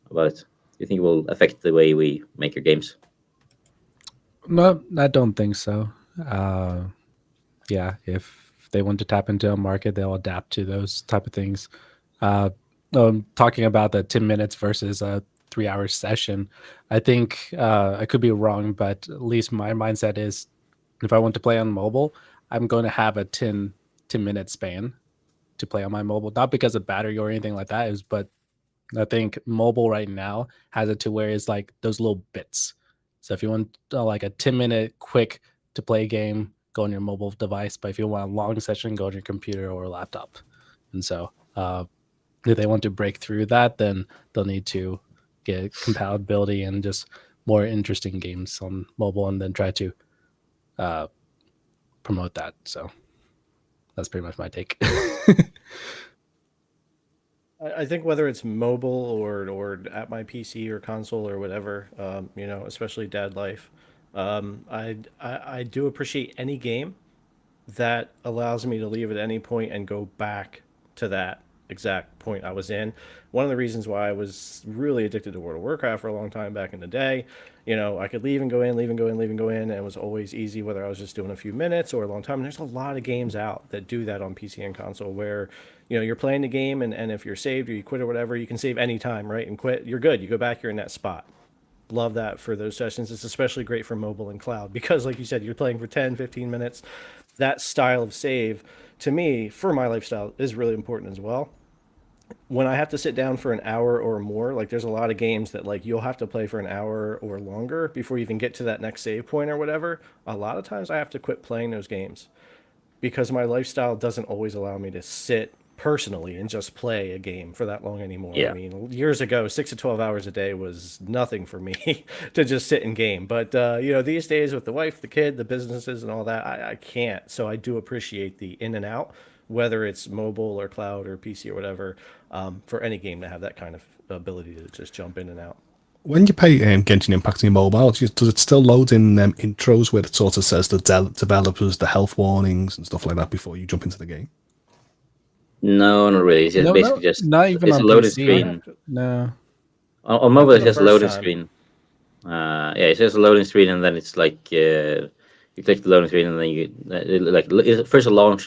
Speaker 1: about it? Do you think it will affect the way we make your games?
Speaker 3: No, I don't think so. Yeah, if they want to tap into a market, they'll adapt to those type of things. Talking about the 10 minutes versus a 3-hour session, I think I could be wrong, but at least my mindset is if I want to play on mobile, I'm going to have a 10-minute span to play on my mobile, not because of battery or anything like that, but I think mobile right now has it to where it's like those little bits. So if you want like a 10-minute quick to play game, go on your mobile device. But if you want a long session, go on your computer or laptop. And so if they want to break through that, then they'll need to get compatibility and just more interesting games on mobile and then try to promote that. So that's pretty much my take.
Speaker 2: I think whether it's mobile or at my PC or console or whatever, especially dad life, I do appreciate any game that allows me to leave at any point and go back to that exact point I was in. One of the reasons why I was really addicted to World of Warcraft for a long time back in the day, I could leave and go in, leave and go in, leave and go in, and it was always easy whether I was just doing a few minutes or a long time. And there's a lot of games out that do that on PC and console where, you're playing the game and if you're saved or you quit or whatever, you can save any time, right? And quit, you're good. You go back, you're in that spot. Love that for those sessions. It's especially great for mobile and cloud because, like you said, you're playing for 10, 15 minutes. That style of save, to me, for my lifestyle, is really important as well. When I have to sit down for an hour or more, like there's a lot of games that like you'll have to play for an hour or longer before you even get to that next save point or whatever. A lot of times I have to quit playing those games because my lifestyle doesn't always allow me to sit personally and just play a game for that long anymore.
Speaker 1: Yeah.
Speaker 2: I mean, years ago, 6 to 12 hours a day was nothing for me to just sit and game. But, these days with the wife, the kid, the businesses and all that, I can't. So I do appreciate the in and out, whether it's mobile or cloud or PC or whatever, for any game to have that kind of ability to just jump in and out.
Speaker 4: When you play Genshin Impact in your mobile, does it still load in intros where it sort of says the developers, the health warnings and stuff like that before you jump into the game?
Speaker 1: No, not really. It's just basically just
Speaker 3: not even
Speaker 1: it's
Speaker 3: on
Speaker 1: a loaded
Speaker 3: PC.
Speaker 1: Screen.
Speaker 3: No.
Speaker 1: On mobile, it's just a loading
Speaker 2: time.
Speaker 1: screen. It's just a loading screen, and then it's like you click the loading screen, and then first it loads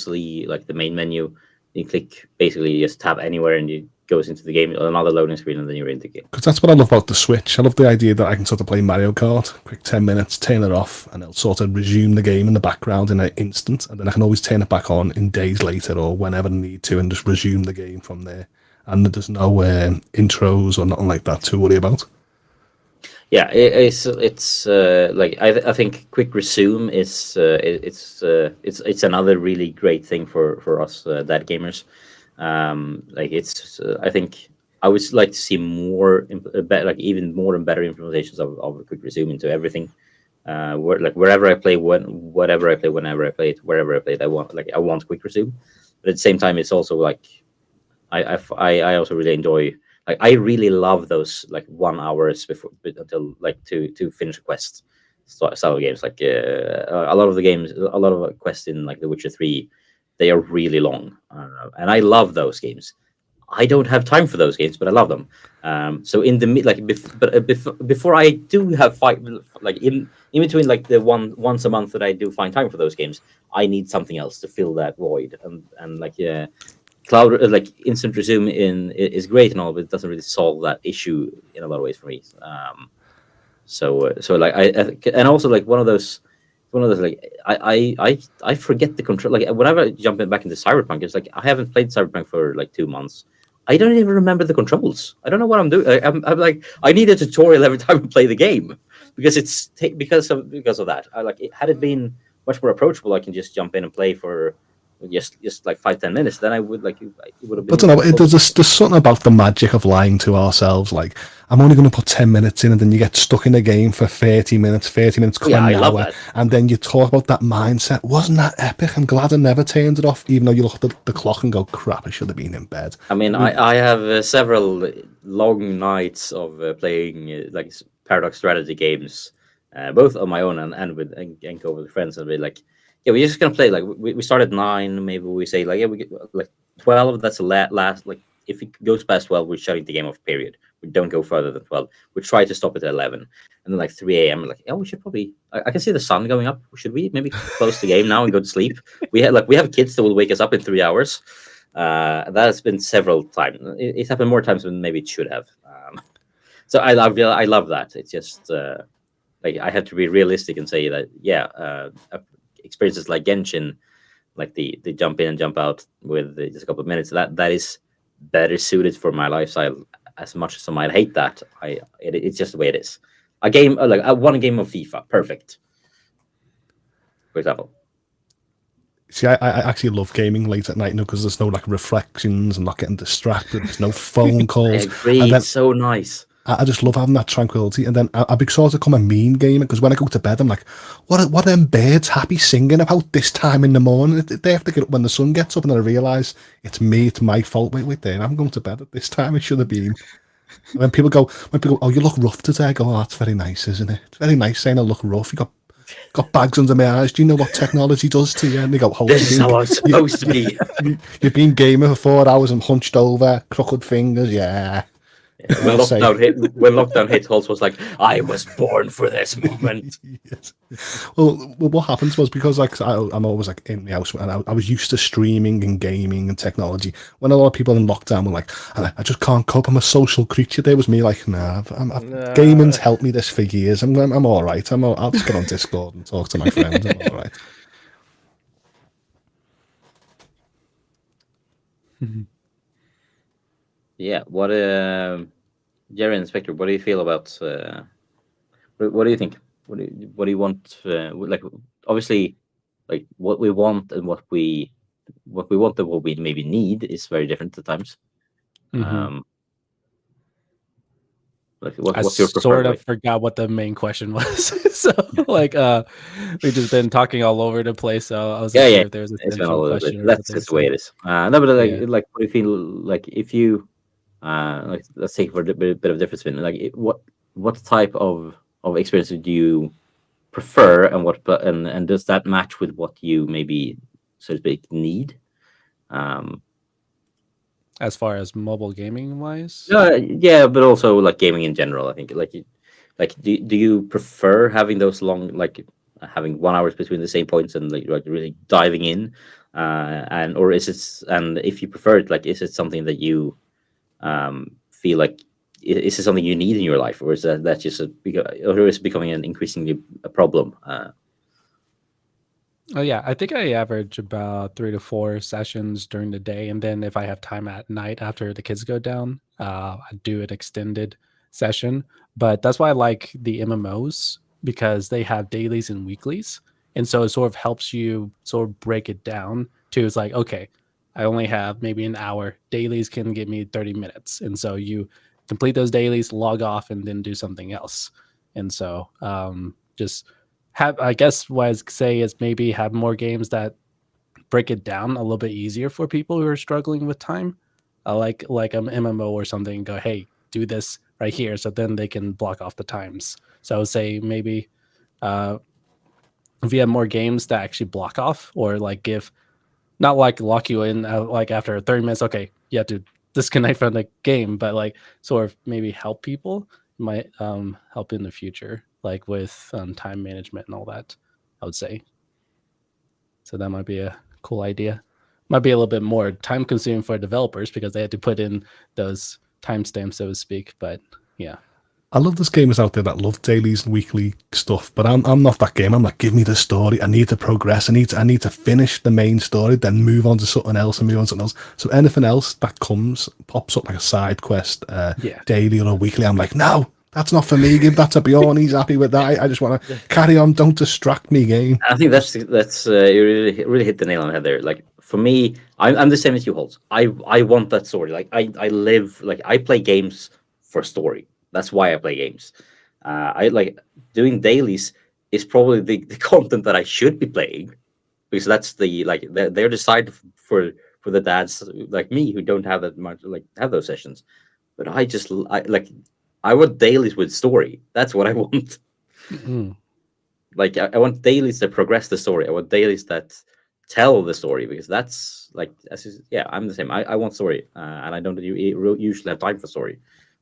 Speaker 1: the main menu. You click basically you just tap anywhere, and it goes into the game. Another loading screen, and then you're in the game.
Speaker 4: Because that's what I love about the Switch. I love the idea that I can sort of play Mario Kart, quick 10 minutes, turn it off, and it'll sort of resume the game in the background in an instant, and then I can always turn it back on in days later or whenever I need to, and just resume the game from there. And there's no intros or nothing like that to worry about.
Speaker 1: Yeah, it's I think quick resume is it's another really great thing for us that gamers. I think I would like to see more even more and better implementations of quick resume into everything. Wherever I play, whatever I play, whenever I play it, wherever I play it, I want quick resume. But at the same time, it's also like I also really enjoy. I really love those 1 hours before until to finish a quest style games. A lot of the games, a lot of quests in The Witcher 3, they are really long, and I love those games. I don't have time for those games, but I love them. So in the before I do have in between the once a month that I do find time for those games, I need something else to fill that void, and cloud instant resume is great and all, but it doesn't really solve that issue in a lot of ways for me. And also one of those I forget the control. Whenever I jump back into Cyberpunk, it's I haven't played Cyberpunk for 2 months. I don't even remember the controls. I don't know what I'm doing. I need a tutorial every time I play the game because because of that. Had it been much more approachable, I can just jump in and play for just like 5-10 minutes, then I would like it would have been.
Speaker 4: But I don't know, there's something about the magic of lying to ourselves. Like, I'm only going to put 10 minutes in, and then you get stuck in a game for 30 minutes come
Speaker 1: Yeah,
Speaker 4: an
Speaker 1: I love
Speaker 4: hour,
Speaker 1: that.
Speaker 4: and then you talk about that mindset. Wasn't that epic? I'm glad I never turned it off, even though you look at the clock and go, crap, I should have been in bed.
Speaker 1: I mean, I have several long nights of playing like paradox strategy games, both on my own and with and go with friends, and be like, yeah, we're just gonna play. Like we start at 9, maybe we say like, yeah, we get like 12. That's the last. Like if it goes past 12, we're shutting the game off. Period. We don't go further than 12. We try to stop it at 11, and then like 3 a.m. Like, oh, we should probably. I can see the sun going up. Should we maybe close the game now and go to sleep? We have kids that will wake us up in 3 hours. That has been several times. It's happened more times than maybe it should have. So I love that. It's just like I have to be realistic and say that experiences like Genshin, like the jump in and jump out with just a couple of minutes, that is better suited for my lifestyle. As much as I might hate that, it's just the way it is. A game like one game of FIFA, perfect. For example.
Speaker 4: See, I actually love gaming late at night, because there's no like reflections. I'm not getting distracted. There's no phone calls.
Speaker 1: I agree.
Speaker 4: And then,
Speaker 1: it's so nice.
Speaker 4: I just love having that tranquility. And then I sort of become a meme gamer, because when I go to bed, I'm like, what are them birds happy singing about this time in the morning? They have to get up when the sun gets up, and then I realise it's me, it's my fault. Wait there, I'm going to bed at this time. It should have been. And when people go, oh, you look rough today, I go, oh, that's very nice, isn't it? It's very nice saying I look rough. You got bags under my eyes. Do you know what technology does to you? And they go,
Speaker 1: this is how I'm supposed to be.
Speaker 4: You've been gaming for 4 hours and hunched over, crooked fingers. Yeah.
Speaker 1: When lockdown hit, HOULTS was like, I was born for this moment.
Speaker 4: Yes. Well, what happens was, because like I'm always like in the house, and I was used to streaming and gaming and technology. When a lot of people in lockdown were like, I just can't cope, I'm a social creature. There was me like, gaming's helped me this for years. I'm all right. I'll just get on Discord and talk to my friends. I'm all right.
Speaker 1: Yeah, what Jerry and Spectre, what do you feel about what do you think? What do you want, like obviously like what we want and what we want and what we maybe need is very different at times. Like what's your preferred
Speaker 3: sort of
Speaker 1: way?
Speaker 3: forgot what the main question was. So like we've just been talking all over the place, so I was sure if there was a central question.
Speaker 1: That's just the way it is. No, but like what do you feel like if you like let's take for a bit of difference between like what type of experience do you prefer, and does that match with what you maybe, so to speak, need?
Speaker 3: As far as mobile gaming wise,
Speaker 1: yeah, but also like gaming in general. I think do you prefer having those long, like having 1 hour between the same points and like really diving in, and or is it, and if you prefer it, like is it something that you feel like is it something you need in your life, or is that just or is it becoming an increasingly a problem?
Speaker 3: Oh yeah, I think I average about 3 to 4 sessions during the day, and then if I have time at night after the kids go down, I do an extended session. But that's why I like the MMOs, because they have dailies and weeklies, and so it sort of helps you sort of break it down to, it's like, okay, I only have maybe an hour. Dailies can give me 30 minutes, and so you complete those dailies, log off, and then do something else. And so just I guess what I'd say is maybe have more games that break it down a little bit easier for people who are struggling with time, like an MMO or something. Go, hey, do this right here, so then they can block off the times. So I would say maybe if you have more games that actually block off, or like give, not like lock you in like after 30 minutes, okay, you have to disconnect from the game, but like sort of maybe help people, might help in the future, like with time management and all that, I would say. So that might be a cool idea. Might be a little bit more time consuming for developers because they had to put in those timestamps, so to speak. But yeah,
Speaker 4: I love there's gamers out there that love dailies and weekly stuff, but I'm not that game. I'm like, give me the story. I need to progress. I need to finish the main story, then move on to something else and move on to something else. So anything else that pops up like a side quest, daily or a weekly, I'm like, no, that's not for me. Give that to Bjorn. He's happy with that. I just want to carry on. Don't distract me, game.
Speaker 1: I think that's you really hit the nail on the head there. Like for me, I'm the same as you, Holtz. I want that story. Like I play games for story. That's why I play games. I like doing dailies is probably the content that I should be playing, because that's they're designed for the dads like me who don't have that much, like, have those sessions. But I want dailies with story. That's what I want.
Speaker 3: Mm.
Speaker 1: Like I want dailies that progress the story. I want dailies that tell the story, because that's like yeah, I'm the same. I want story, and I don't usually have time for story.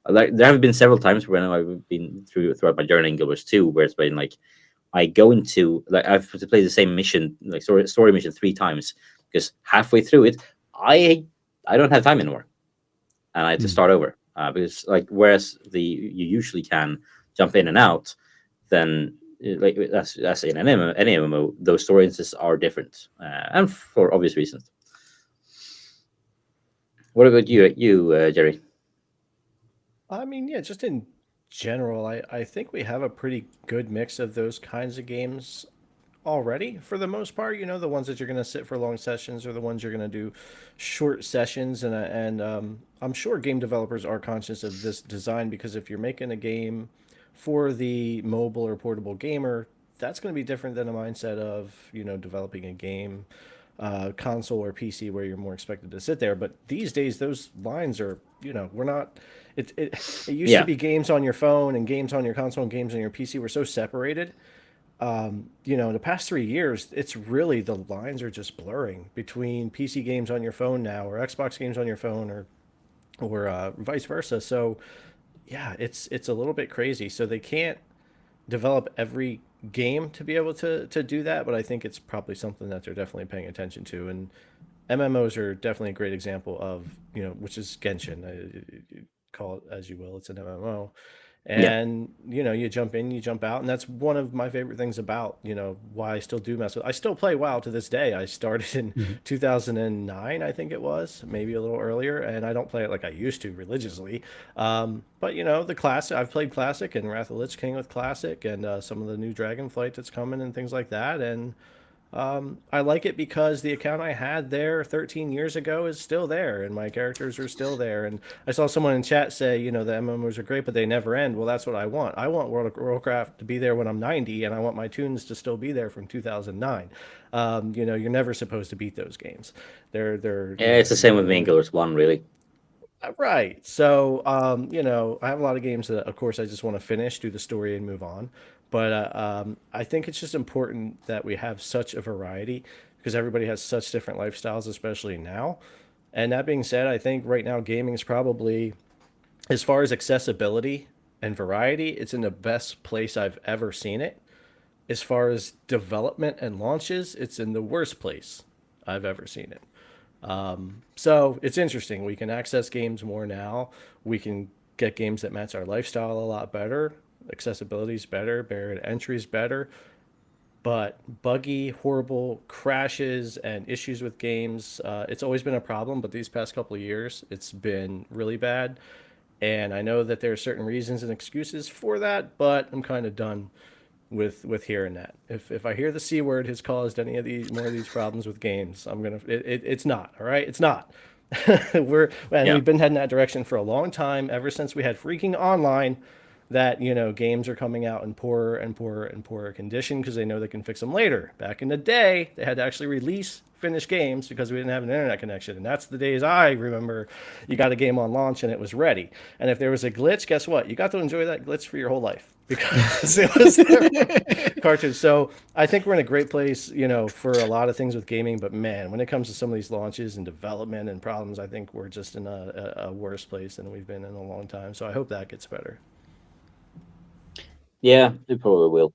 Speaker 1: Like there have been several times when I've been throughout my journey in Guild Wars 2 where it's been like I go into, like, I've to play the same mission, like story mission 3 times, because halfway through it I don't have time anymore, and I had to start over, because like whereas you usually can jump in and out, then like that's in any MMO, those story instances are different, and for obvious reasons. What about you, Jerry?
Speaker 2: I mean, yeah, just in general, I think we have a pretty good mix of those kinds of games already for the most part. You know, the ones that you're going to sit for long sessions, or the ones you're going to do short sessions. And I'm sure game developers are conscious of this design, because if you're making a game for the mobile or portable gamer, that's going to be different than a mindset of, you know, developing a game console or PC where you're more expected to sit there. But these days, those lines are, you know, we're not. It used to be games on your phone and games on your console and games on your PC were so separated. You know, in the past 3 years, it's really, the lines are just blurring between PC games on your phone now, or Xbox games on your phone, or vice versa. So yeah, it's a little bit crazy. So they can't develop every game to be able to do that, but I think it's probably something that they're definitely paying attention to. And MMOs are definitely a great example of, you know, which is Genshin. Call it as you will, it's an MMO. And you know, you jump in, you jump out, and that's one of my favorite things about, you know, why I still do mess with. I still play WoW to this day. I started in 2009, I think it was, maybe a little earlier, and I don't play it like I used to religiously. But you know, the classic, I've played Classic and Wrath of the Lich King with Classic, and some of the new Dragonflight that's coming and things like that. And I like it because the account I had there 13 years ago is still there, and my characters are still there. And I saw someone in chat say, you know, the MMOs are great, but they never end. Well, that's what I want. I want World of Warcraft to be there when I'm 90, and I want my tunes to still be there from 2009. You know, you're never supposed to beat those games. They're
Speaker 1: Yeah, it's the same with me in Guild Wars 1, really.
Speaker 2: Right. So, you know, I have a lot of games that, of course, I just want to finish, do the story, and move on. But I think it's just important that we have such a variety, because everybody has such different lifestyles, especially now. And that being said, I think right now gaming is probably, as far as accessibility and variety, it's in the best place I've ever seen it. As far as development and launches, it's in the worst place I've ever seen it. So it's interesting. We can access games more now. We can get games that match our lifestyle a lot better. Accessibility is better. Barrier to entry is better. But buggy, horrible crashes and issues with games, it's always been a problem. But these past couple of years, it's been really bad. And I know that there are certain reasons and excuses for that, but I'm kind of done with hearing that. If I hear the C word has caused any of these more of these problems with games, I'm gonna it's not, all right, it's not. We've been heading that direction for a long time, ever since we had freaking online, that, you know, games are coming out in poorer and poorer and poorer condition because they know they can fix them later. Back in the day, they had to actually release finished games because we didn't have an internet connection, and that's the days I remember. You got a game on launch and it was ready, and if there was a glitch, guess what? You got to enjoy that glitch for your whole life because it was their cartridge. So I think we're in a great place, you know, for a lot of things with gaming, but man, when it comes to some of these launches and development and problems, I think we're just in a worse place than we've been in a long time. So I hope that gets better.
Speaker 1: Yeah, it probably will.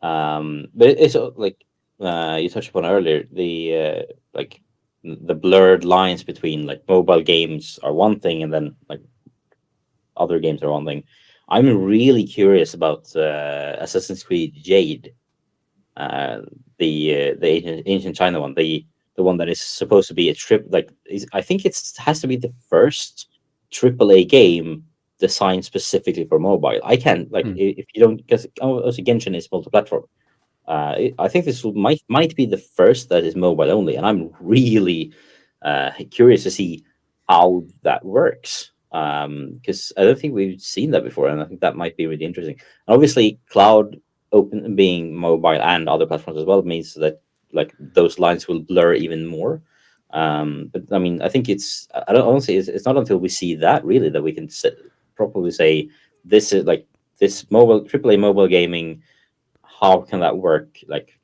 Speaker 1: But it's like you touched upon earlier, the like the blurred lines between like mobile games are one thing, and then like other games are one thing. I'm really curious about Assassin's Creed Jade, the ancient China one, the one that is supposed to be a trip. Like I think it has to be the first AAA game designed specifically for mobile. I can't if you don't, because also Genshin is multi-platform. I think this might be the first that is mobile only, and I'm really curious to see how that works. Because I don't think we've seen that before, and I think that might be really interesting. And obviously, cloud open being mobile and other platforms as well means that like those lines will blur even more. But I mean, I think I don't honestly, it's not until we see that really that we can properly say this is like this mobile AAA mobile gaming. How can that work like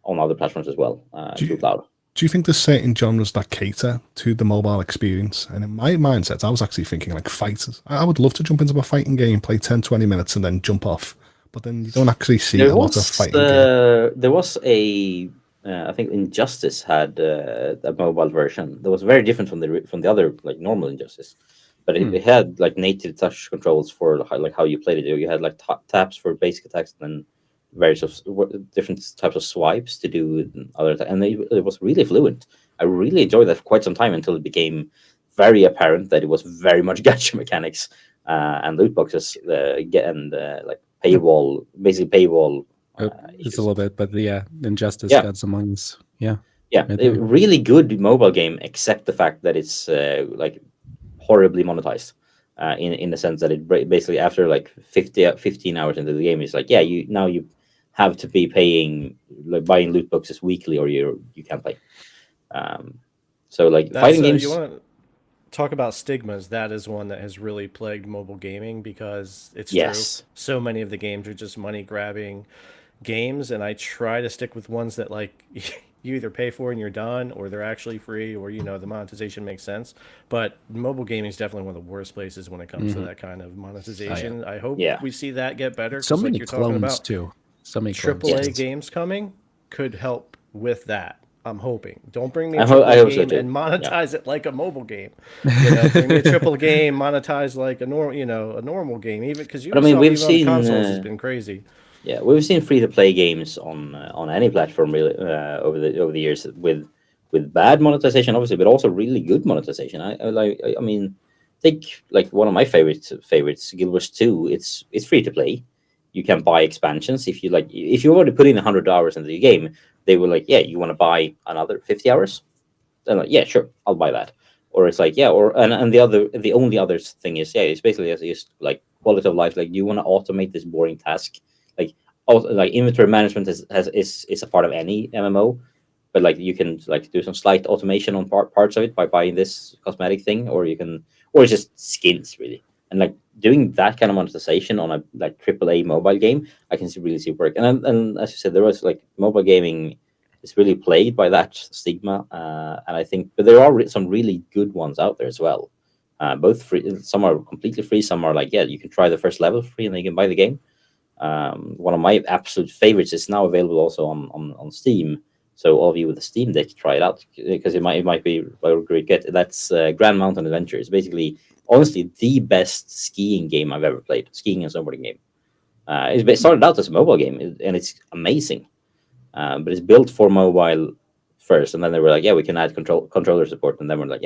Speaker 1: on other platforms as well through cloud?
Speaker 4: Do you think there's certain genres that cater to the mobile experience? And in my mindset, I was actually thinking like fighters. I would love to jump into a fighting game, play 10, 20 minutes, and then jump off. But then you don't actually see a lot of fighting game.
Speaker 1: There was I think Injustice had a mobile version that was very different from the other like normal Injustice, but it had like native touch controls for like how you played it. You had like taps for basic attacks and then various different types of swipes to do other and it was really fluent. I really enjoyed that for quite some time until it became very apparent that it was very much gacha mechanics and loot boxes and like paywall, basically paywall.
Speaker 3: It's a little bit, but yeah, Injustice got some ones. Yeah,
Speaker 1: a really good mobile game, except the fact that it's like horribly monetized. In the sense that it basically after like 15 hours into the game, it's like you have to be paying like buying loot boxes weekly or you can't play. So like fighting games.
Speaker 2: You want to talk about stigmas? That is one that has really plagued mobile gaming because it's true. So many of the games are just money grabbing games, and I try to stick with ones that like you either pay for and you're done, or they're actually free, or the monetization makes sense. But mobile gaming is definitely one of the worst places when it comes to that kind of monetization. I hope we see that get better.
Speaker 3: So many
Speaker 2: like you're talking about,
Speaker 3: too. So many
Speaker 2: AAA games coming could help with that. I'm hoping. Don't bring me a game and monetize it like a mobile game. Bring me a triple game, monetize like a normal game. Even because we've seen consoles has been crazy.
Speaker 1: Yeah, we've seen free-to-play games on any platform really over the years with bad monetization, obviously, but also really good monetization. I mean, take like one of my favorites, Guild Wars 2. It's free to play. You can buy expansions if you like. If you already put in 100 hours into the game, they were like, yeah, you want to buy another 50 hours? Then like, yeah, sure, I'll buy that. Or it's like, yeah, and the only other thing is, it's basically just like quality of life. Like, you want to automate this boring task. Like inventory management is a part of any MMO, but like you can like do some slight automation on parts of it by buying this cosmetic thing, or it's just skins really. And like doing that kind of monetization on a like AAA mobile game, I can really see work. And as you said, there was like mobile gaming is really plagued by that stigma, and I think, but there are some really good ones out there as well. Both free, some are completely free, some are like you can try the first level free and then you can buy the game. One of my absolute favorites is now available also on Steam. So all of you with a Steam Deck, try it out because it might be a great get. That's Grand Mountain Adventure. It's basically, honestly, the best skiing game I've ever played. Skiing and snowboarding game. It started out as a mobile game and it's amazing, but it's built for mobile first, and then they were like, we can add controller support, and then we're like,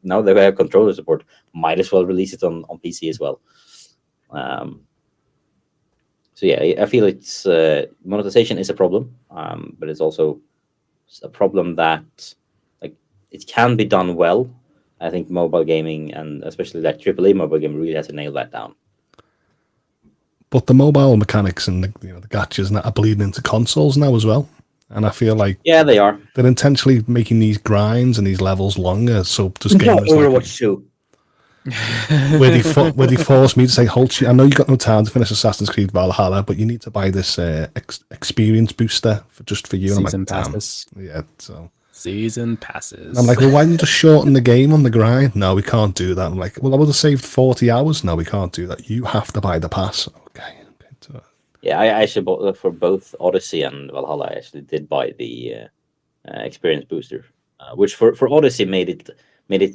Speaker 1: now that we have controller support, might as well release it on PC as well. So I feel it's monetization is a problem, but it's also a problem that like it can be done well. I think mobile gaming and especially like AAA mobile game really has to nail that down.
Speaker 4: But the mobile mechanics and the gachas and that are bleeding into consoles now as well. And I feel like
Speaker 1: they are.
Speaker 4: They're intentionally making these grinds and these levels longer. So just gamers
Speaker 1: Overwatch 2.
Speaker 4: where they force me to say, "Halt! I know you got no time to finish Assassin's Creed Valhalla, but you need to buy this experience booster for you."
Speaker 3: And Season passes.
Speaker 4: Yeah, so
Speaker 3: Season passes.
Speaker 4: And I'm like, well, why don't you just shorten the game on the grind? No, we can't do that. I'm like, well, I would have saved 40 hours. No, we can't do that. You have to buy the pass. Okay.
Speaker 1: Yeah, I actually bought for both Odyssey and Valhalla. I actually did buy the experience booster, which for Odyssey made it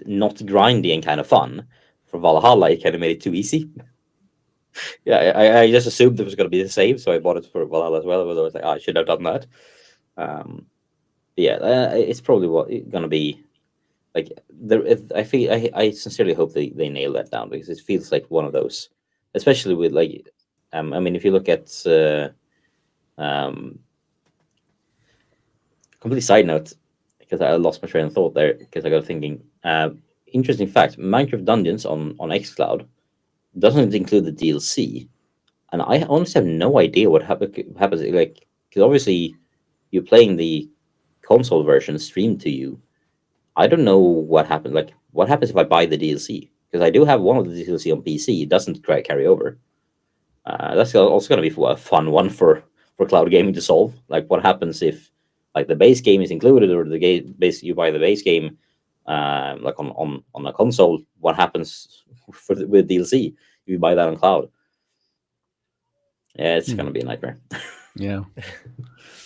Speaker 1: not grindy and kind of fun. For Valhalla, it kind of made it too easy. I just assumed it was going to be the same, so I bought it for Valhalla as well. But I was like, I should have done that. It's probably going to be like. I sincerely hope they nail that down because it feels like one of those, especially with like. I mean, if you look at complete side note, because I lost my train of thought there, because I got thinking. Interesting fact: Minecraft Dungeons on xCloud doesn't include the DLC, and I honestly have no idea what happens. Like, because obviously you're playing the console version streamed to you. I don't know what happened. Like, what happens if I buy the DLC? Because I do have one of the DLC on PC. It doesn't carry over. That's also going to be a fun one for cloud gaming to solve. Like, what happens if like the base game is included, or base you buy the base game like on a console? What happens with DLC if you buy that on cloud? Yeah, it's going to be a nightmare.
Speaker 3: Yeah,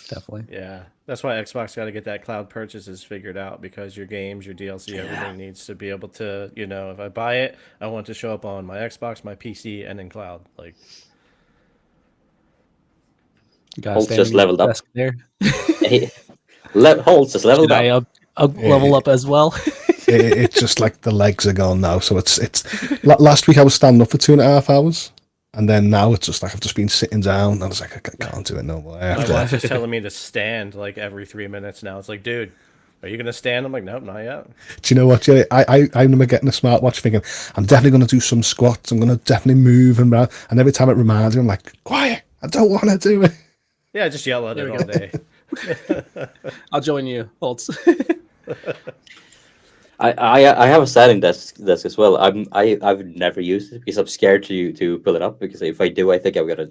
Speaker 3: definitely.
Speaker 2: Yeah, that's why Xbox got to get that cloud purchases figured out, because your games, your DLC, everything needs to be able to, if I buy it, I want it to show up on my Xbox, my PC, and in cloud. Like,
Speaker 1: HOULTS just leveled up
Speaker 3: there.
Speaker 1: HOULTS just leveled up.
Speaker 3: Level up as well.
Speaker 4: It's just like the legs are gone now. So it's last week I was standing up for 2.5 hours. And then now it's just like I've just been sitting down, and I was like, I can't do it no more.
Speaker 2: My wife's just telling me to stand like every 3 minutes now. It's like, dude, are you gonna stand? I'm like, nope, not yet.
Speaker 4: Do you know what, Jerry? I remember getting a smartwatch thinking, I'm definitely going to do some squats. I'm going to definitely move and around. And every time it reminds me, I'm like, quiet. I don't want to do it.
Speaker 2: Yeah, just yell at it all day.
Speaker 3: I'll join you, HOULTS.
Speaker 1: I have a standing desk as well. I've never used it because I'm scared to pull it up, because if I do, I think I'm gonna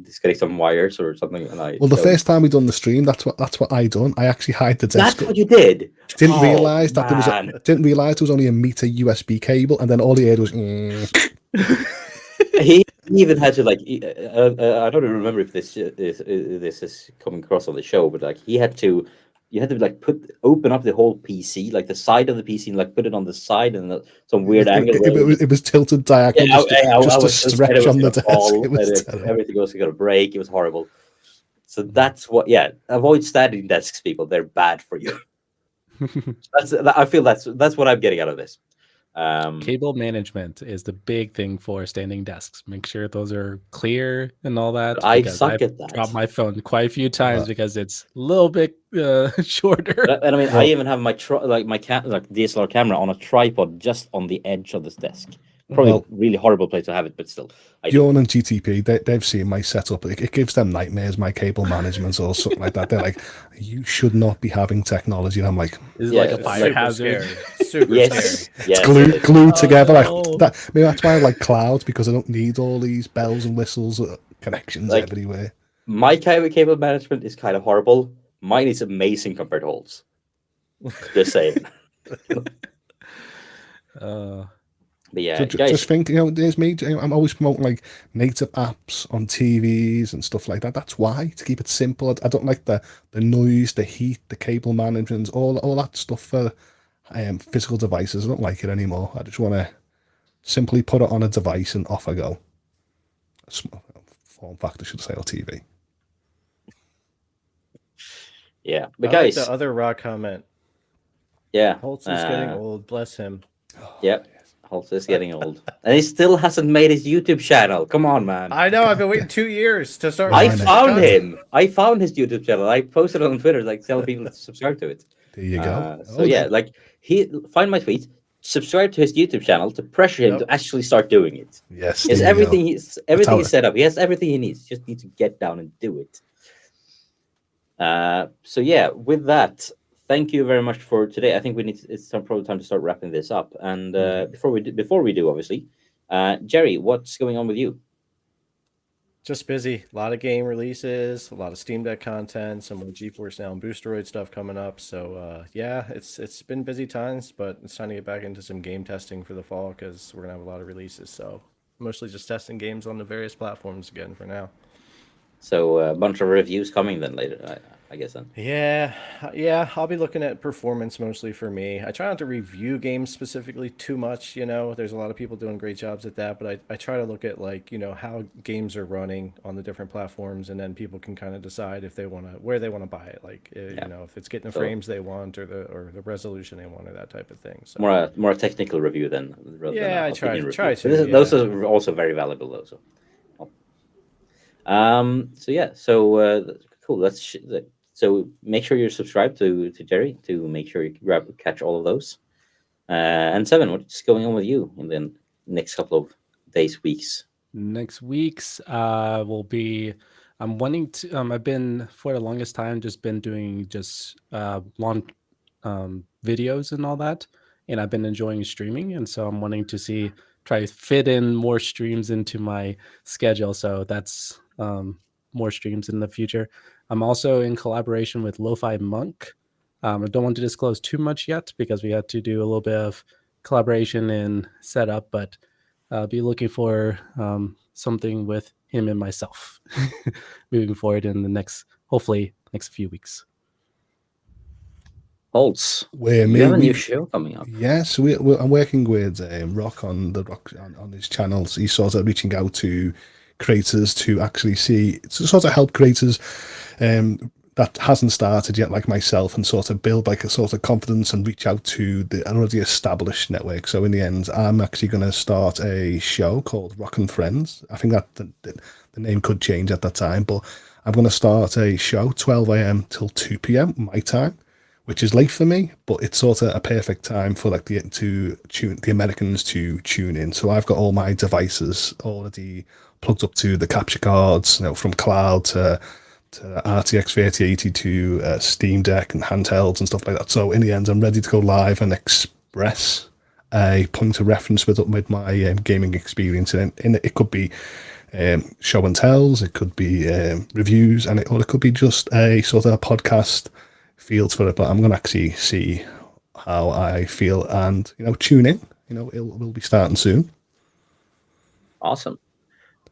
Speaker 1: disconnect some wires or something. And
Speaker 4: the first time we done the stream, that's what I done. I actually hid the desk.
Speaker 1: That's what you did.
Speaker 4: Didn't realize that didn't realize there was only a meter USB cable, and then all he heard was.
Speaker 1: He even had to I don't remember if this is coming across on the show, but like you had to open up the whole PC, like the side of the PC, and like put it on the side and some weird angle.
Speaker 4: It was tilted diagonal, just to stretch on the desk.
Speaker 1: Everything was going to break. It was horrible. So that's what. Yeah, avoid standing desks, people. They're bad for you. I feel that's what I'm getting out of this.
Speaker 3: Cable management is the big thing for standing desks. Make sure those are clear and all that.
Speaker 1: I suck at that.
Speaker 3: Dropped my phone quite a few times because it's a little bit shorter.
Speaker 1: And I mean, I even have my DSLR camera on a tripod just on the edge of this desk. Probably a really horrible place to have it, but still.
Speaker 4: Bjorn and GTP, they've seen my setup. It gives them nightmares, my cable management or something like that. They're like, you should not be having technology. And I'm like,
Speaker 3: this is like a fire hazard.
Speaker 2: Super scary.
Speaker 4: It's glued together. Maybe that's why I like clouds, because I don't need all these bells and whistles, connections everywhere.
Speaker 1: My cable management is kind of horrible. Mine is amazing compared to HOULTS. Just saying. But yeah, guys,
Speaker 4: just think, there's me. I'm always promoting like native apps on TVs and stuff like that. That's why, to keep it simple. I don't like the noise, the heat, the cable management, all that stuff for physical devices. I don't like it anymore. I just want to simply put it on a device and off I go. Form factor, should I say, or TV.
Speaker 1: Yeah, but guys,
Speaker 2: like the other Rokk comment.
Speaker 1: Yeah,
Speaker 2: HOULTS is getting old. Bless him.
Speaker 1: Yep. HOULTS is getting old, and he still hasn't made his YouTube channel. Come on, man!
Speaker 2: I know. I've been waiting 2 years to start.
Speaker 1: I found him. I found his YouTube channel. I posted it on Twitter, like telling people to subscribe to it.
Speaker 4: There you go.
Speaker 1: Find my tweet, subscribe to his YouTube channel to pressure him to actually start doing it.
Speaker 4: Yes,
Speaker 1: he has everything. He's set up. He has everything he needs. Just needs to get down and do it. So yeah, with that. Thank you very much for today. I think it's probably time to start wrapping this up. And before we do, obviously, Jerry, what's going on with you?
Speaker 2: Just busy. A lot of game releases, a lot of Steam Deck content, some more GeForce Now and Boosteroid stuff coming up. So yeah, it's been busy times, but it's time to get back into some game testing for the fall, because we're gonna have a lot of releases. So mostly just testing games on the various platforms again for now.
Speaker 1: So a bunch of reviews coming then later, I guess then.
Speaker 2: Yeah, I'll be looking at performance mostly for me. I try not to review games specifically too much, there's a lot of people doing great jobs at that, but I try to look at how games are running on the different platforms, and then people can kind of decide if they where they want to buy it, if it's getting the frames they want or the resolution they want or that type of thing. So
Speaker 1: more a technical review then.
Speaker 2: Yeah, I try to.
Speaker 1: Those are also very valuable though. So. So yeah, cool. So make sure you're subscribed to Jerry to make sure you catch all of those. And Seven, what's going on with you in the next couple of days, weeks?
Speaker 3: Next week's will be. I'm wanting to. I've been for the longest time just been doing just long videos and all that, and I've been enjoying streaming, and so I'm wanting to try to fit in more streams into my schedule. So that's more streams in the future. I'm also in collaboration with Lo-Fi Monk. I don't want to disclose too much yet because we had to do a little bit of collaboration and setup, but be looking for something with him and myself moving forward in the hopefully next few weeks.
Speaker 1: HOULTS,
Speaker 4: Where
Speaker 1: you have a new show coming up.
Speaker 4: Yes, I'm working with Rokk on his channels. He's sort of reaching out to creators to actually sort of help creators that hasn't started yet, like myself, and sort of build like a sort of confidence and reach out to the already established network. So in the end, I'm actually going to start a show called Rokk and Friends. I think that the name could change at that time, but I'm going to start a show 12 a.m. till 2 p.m. my time, which is late for me, but it's sort of a perfect time for like the Americans to tune in. So I've got all my devices already plugged up to the capture cards, from cloud to RTX 3080 to Steam Deck and handhelds and stuff like that. So in the end, I'm ready to go live and express a point of reference with my gaming experience. And it could be show and tells, it could be reviews, or it could be just a sort of podcast field for it. But I'm going to actually see how I feel and, tune in. We'll be starting soon.
Speaker 1: Awesome.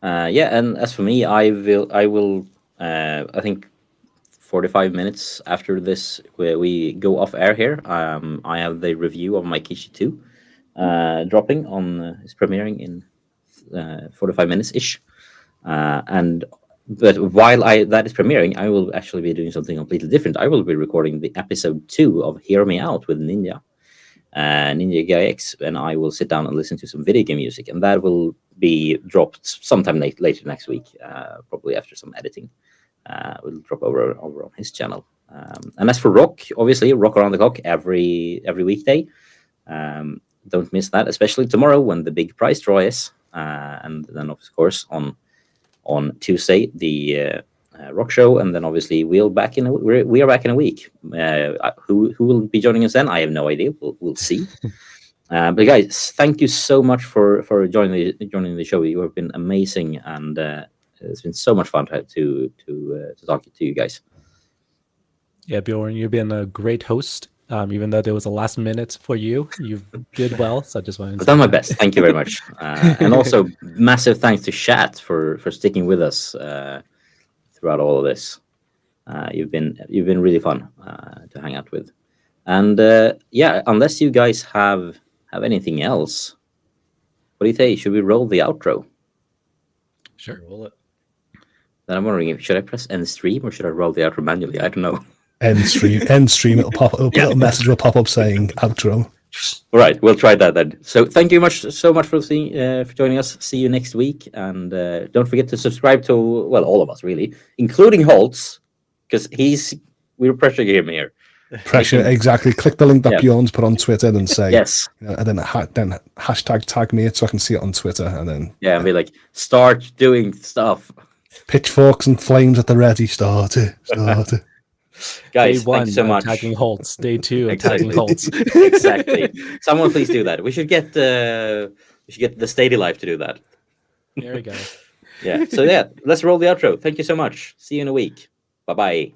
Speaker 1: And as for me, I will. I think 45 minutes after this, where we go off air here, I have the review of my Kishi 2 dropping on. It's premiering in 45 minutes ish. But while that is premiering, I will actually be doing something completely different. I will be recording the episode 2 of Hear Me Out with Ninja Guy X, and I will sit down and listen to some video game music, and that will be dropped sometime later next week, probably after some editing. Will drop over on his channel. And as for Rokk, obviously Rokk Around the Clock every weekday. Don't miss that, especially tomorrow when the big prize draw is, and then of course on Tuesday the RokkShow, and then obviously we are back in a week. Who will be joining us then? I have no idea. We'll see. But guys, thank you so much for joining the show. You have been amazing, and it's been so much fun to talk to you guys.
Speaker 3: Yeah, Bjorn, you've been a great host. Even though there was a last minute for you, you did well. So I just wanted to
Speaker 1: I've done my best. Thank you very much. And also massive thanks to Chat for sticking with us throughout all of this. You've been really fun to hang out with. And unless you guys have anything else, what do you say? Should we roll the outro?
Speaker 3: Sure.
Speaker 2: Roll it.
Speaker 1: Then I'm wondering, should I press end stream or should I roll the outro manually? I don't know.
Speaker 4: End stream. It'll pop up. A little message will pop up saying outro.
Speaker 1: All right, we'll try that then. So thank you so much for joining us. See you next week, and don't forget to subscribe to all of us really, including HOULTS, because we're pressuring him here.
Speaker 4: Pressure, exactly. Click the link that Bjorn's put on Twitter and say
Speaker 1: yes,
Speaker 4: and then hashtag tag me it so I can see it on Twitter, and then
Speaker 1: and be like, start doing stuff.
Speaker 4: Pitchforks and flames at the ready. Start it.
Speaker 1: Guys,
Speaker 3: Day 1,
Speaker 1: thanks so much.
Speaker 3: Attacking HOULTS. Day 2,
Speaker 1: Exactly.
Speaker 3: attacking HOULTS.
Speaker 1: Exactly. Someone please do that. We should get the Steady Life to do that.
Speaker 3: There we go.
Speaker 1: Yeah. So let's roll the outro. Thank you so much. See you in a week. Bye bye.